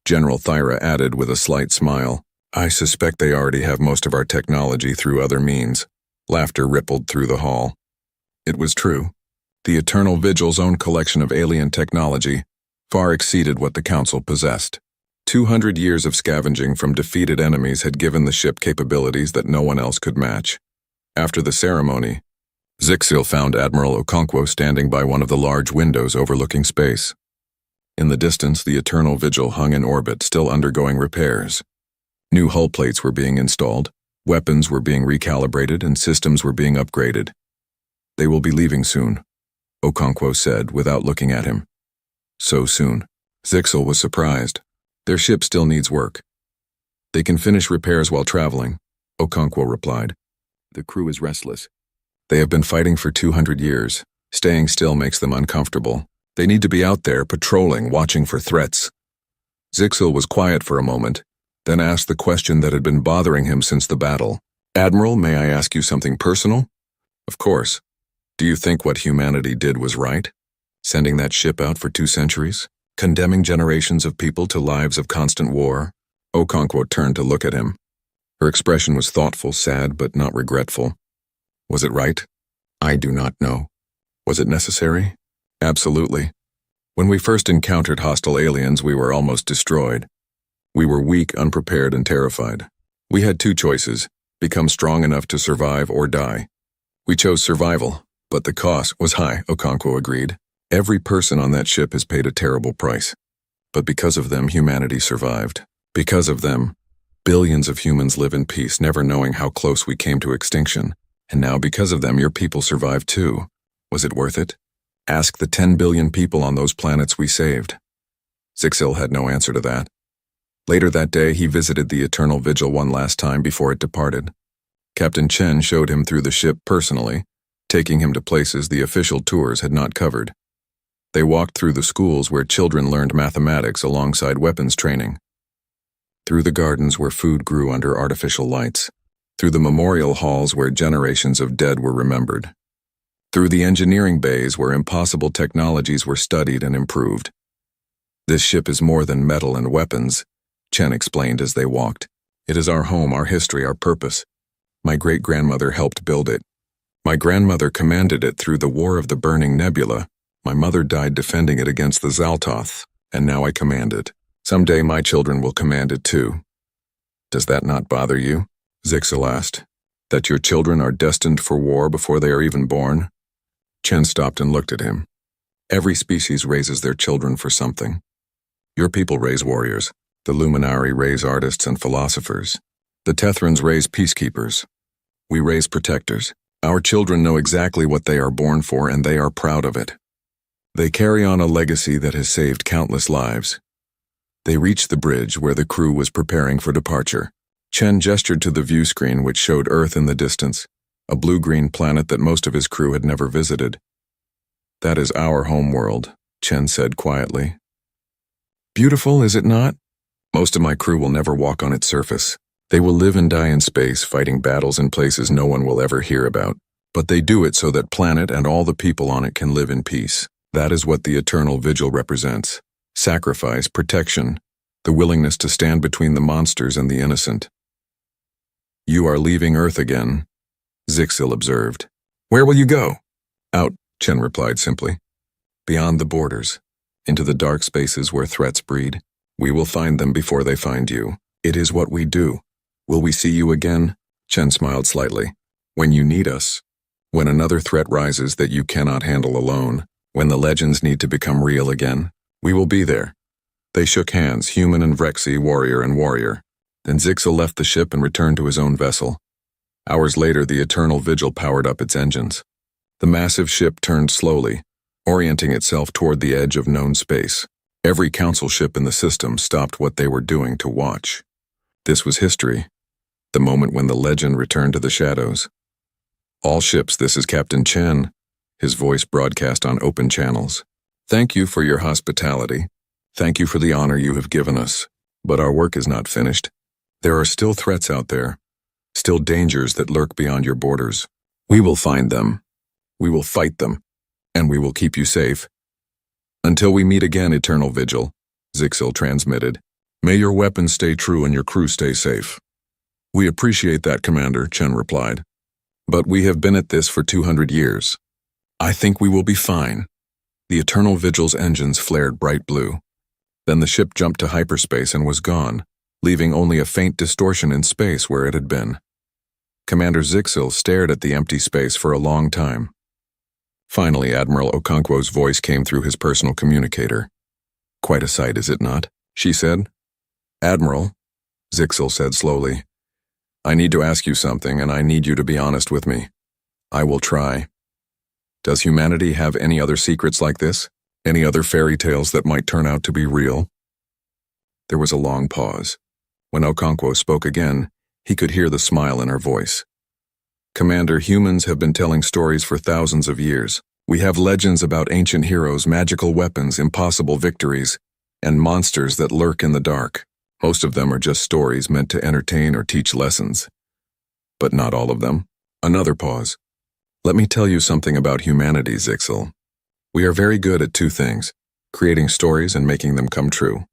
General Thyra added with a slight smile, I suspect they already have most of our technology through other means. Laughter rippled through the hall. It was true. The Eternal Vigil's own collection of alien technology far exceeded what the Council possessed. 200 years of scavenging from defeated enemies had given the ship capabilities that no one else could match. After the ceremony, Zixil found Admiral Okonkwo standing by one of the large windows overlooking space. In the distance, the Eternal Vigil hung in orbit, still undergoing repairs. New hull plates were being installed, weapons were being recalibrated, and systems were being upgraded. They will be leaving soon, Okonkwo said without looking at him. So soon. Zixil was surprised. Their ship still needs work. They can finish repairs while traveling, Okonkwo replied. The crew is restless. They have been fighting for 200 years. Staying still makes them uncomfortable. They need to be out there, patrolling, watching for threats. Zixil was quiet for a moment, then asked the question that had been bothering him since the battle. Admiral, may I ask you something personal? Of course. Do you think what humanity did was right? Sending that ship out for 2 centuries? Condemning generations of people to lives of constant war? Okonkwo turned to look at him. Her expression was thoughtful, sad, but not regretful. Was it right? I do not know. Was it necessary? Absolutely. When we first encountered hostile aliens, we were almost destroyed. We were weak, unprepared, and terrified. We had 2 choices: become strong enough to survive or die. We chose survival, but the cost was high, Okonkwo agreed. Every person on that ship has paid a terrible price. But because of them, humanity survived. Because of them, billions of humans live in peace, never knowing how close we came to extinction. And now, because of them, your people survived too. Was it worth it? Ask the 10 billion people on those planets we saved. Zixil had no answer to that. Later that day, he visited the Eternal Vigil one last time before it departed. Captain Chen showed him through the ship personally, taking him to places the official tours had not covered. They walked through the schools where children learned mathematics alongside weapons training. Through the gardens where food grew under artificial lights. Through the memorial halls where generations of dead were remembered. Through the engineering bays where impossible technologies were studied and improved. This ship is more than metal and weapons, Chen explained as they walked. It is our home, our history, our purpose. My great-grandmother helped build it. My grandmother commanded it through the War of the Burning Nebula. My mother died defending it against the Zaltoth, and now I command it. Someday my children will command it too. Does that not bother you? Zixil asked. That your children are destined for war before they are even born? Chen stopped and looked at him. Every species raises their children for something. Your people raise warriors. The Luminari raise artists and philosophers. The Tethrans raise peacekeepers. We raise protectors. Our children know exactly what they are born for, and they are proud of it. They carry on a legacy that has saved countless lives. They reached the bridge where the crew was preparing for departure. Chen gestured to the view screen which showed Earth in the distance, a blue-green planet that most of his crew had never visited. That is our homeworld, Chen said quietly. Beautiful, is it not? Most of my crew will never walk on its surface. They will live and die in space, fighting battles in places no one will ever hear about. But they do it so that planet and all the people on it can live in peace. That is what the Eternal Vigil represents. Sacrifice, protection, the willingness to stand between the monsters and the innocent. You are leaving Earth again, Zixil observed. Where will you go? Out, Chen replied simply. Beyond the borders, into the dark spaces where threats breed. We will find them before they find you. It is what we do. Will we see you again? Chen smiled slightly. When you need us. When another threat rises that you cannot handle alone. When the legends need to become real again. We will be there. They shook hands, human and Vrexy, warrior and warrior. Then Zixil left the ship and returned to his own vessel. Hours later, the Eternal Vigil powered up its engines. The massive ship turned slowly, orienting itself toward the edge of known space. Every council ship in the system stopped what they were doing to watch. This was history, the moment when the legend returned to the shadows. All ships, this is Captain Chen, his voice broadcast on open channels. Thank you for your hospitality. Thank you for the honor you have given us. But our work is not finished. There are still threats out there, still dangers that lurk beyond your borders. We will find them. We will fight them, and we will keep you safe. Until we meet again, Eternal Vigil, Zixil transmitted. May your weapons stay true and your crew stay safe. We appreciate that, Commander, Chen replied. But we have been at this for 200 years. I think we will be fine. The Eternal Vigil's engines flared bright blue. Then the ship jumped to hyperspace and was gone, leaving only a faint distortion in space where it had been. Commander Zixil stared at the empty space for a long time. Finally, Admiral Okonkwo's voice came through his personal communicator. "Quite a sight, is it not?" she said. "Admiral," Zixil said slowly, "I need to ask you something, and I need you to be honest with me. I will try. Does humanity have any other secrets like this? Any other fairy tales that might turn out to be real?" There was a long pause. When Okonkwo spoke again, he could hear the smile in her voice. "Commander, humans have been telling stories for thousands of years. We have legends about ancient heroes, magical weapons, impossible victories, and monsters that lurk in the dark. Most of them are just stories meant to entertain or teach lessons. But not all of them." Another pause. "Let me tell you something about humanity, Zixil. We are very good at two things: creating stories and making them come true.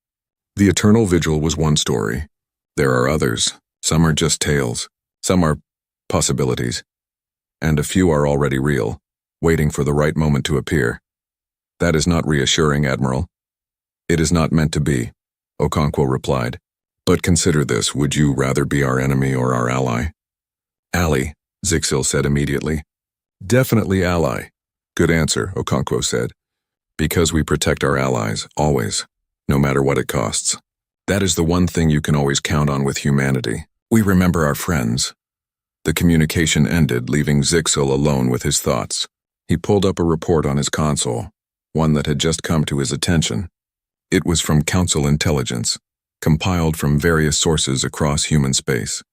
The Eternal Vigil was one story. There are others. Some are just tales. Some are possibilities. And a few are already real, waiting for the right moment to appear. That is not reassuring, Admiral." "It is not meant to be," Okonkwo replied. "But consider this, would you rather be our enemy or our ally?" "Ally," Zixil said immediately. "Definitely ally." "Good answer," Okonkwo said. "Because we protect our allies, always, no matter what it costs. That is the one thing you can always count on with humanity. We remember our friends." The communication ended, leaving Zixil alone with his thoughts. He pulled up a report on his console, one that had just come to his attention. It was from Council Intelligence, compiled from various sources across human space.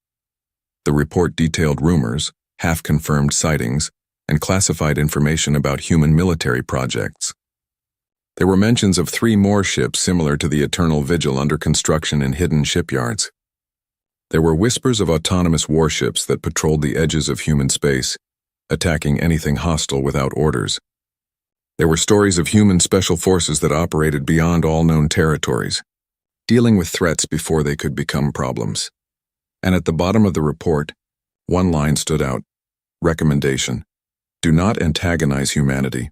The report detailed rumors, half-confirmed sightings, and classified information about human military projects. There were mentions of 3 more ships similar to the Eternal Vigil under construction in hidden shipyards. There were whispers of autonomous warships that patrolled the edges of human space, attacking anything hostile without orders. There were stories of human special forces that operated beyond all known territories, dealing with threats before they could become problems. And at the bottom of the report, one line stood out: recommendation. Do not antagonize humanity.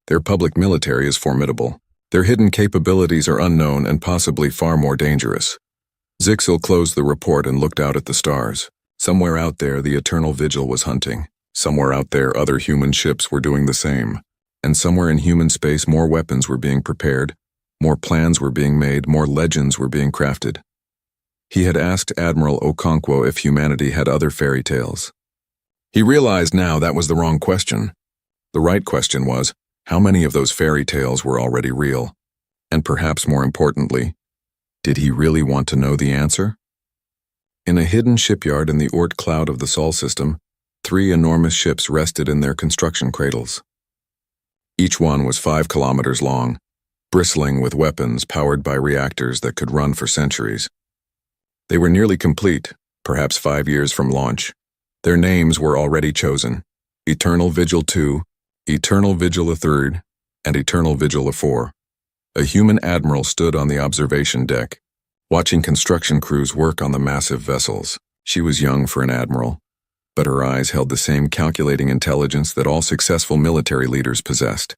Their public military is formidable. Their hidden capabilities are unknown and possibly far more dangerous. Zixil closed the report and looked out at the stars. Somewhere out there, the Eternal Vigil was hunting. Somewhere out there, other human ships were doing the same. And somewhere in human space, more weapons were being prepared, more plans were being made, more legends were being crafted. He had asked Admiral Okonkwo if humanity had other fairy tales. He realized now that was the wrong question. The right question was, how many of those fairy tales were already real? And perhaps more importantly, did he really want to know the answer? In a hidden shipyard in the Oort cloud of the Sol system, 3 enormous ships rested in their construction cradles. Each one was 5 kilometers long, bristling with weapons powered by reactors that could run for centuries. They were nearly complete, perhaps 5 years from launch. Their names were already chosen: Eternal Vigil II, Eternal Vigil III, and Eternal Vigil IV. A human admiral stood on the observation deck, watching construction crews work on the massive vessels. She was young for an admiral, but her eyes held the same calculating intelligence that all successful military leaders possessed.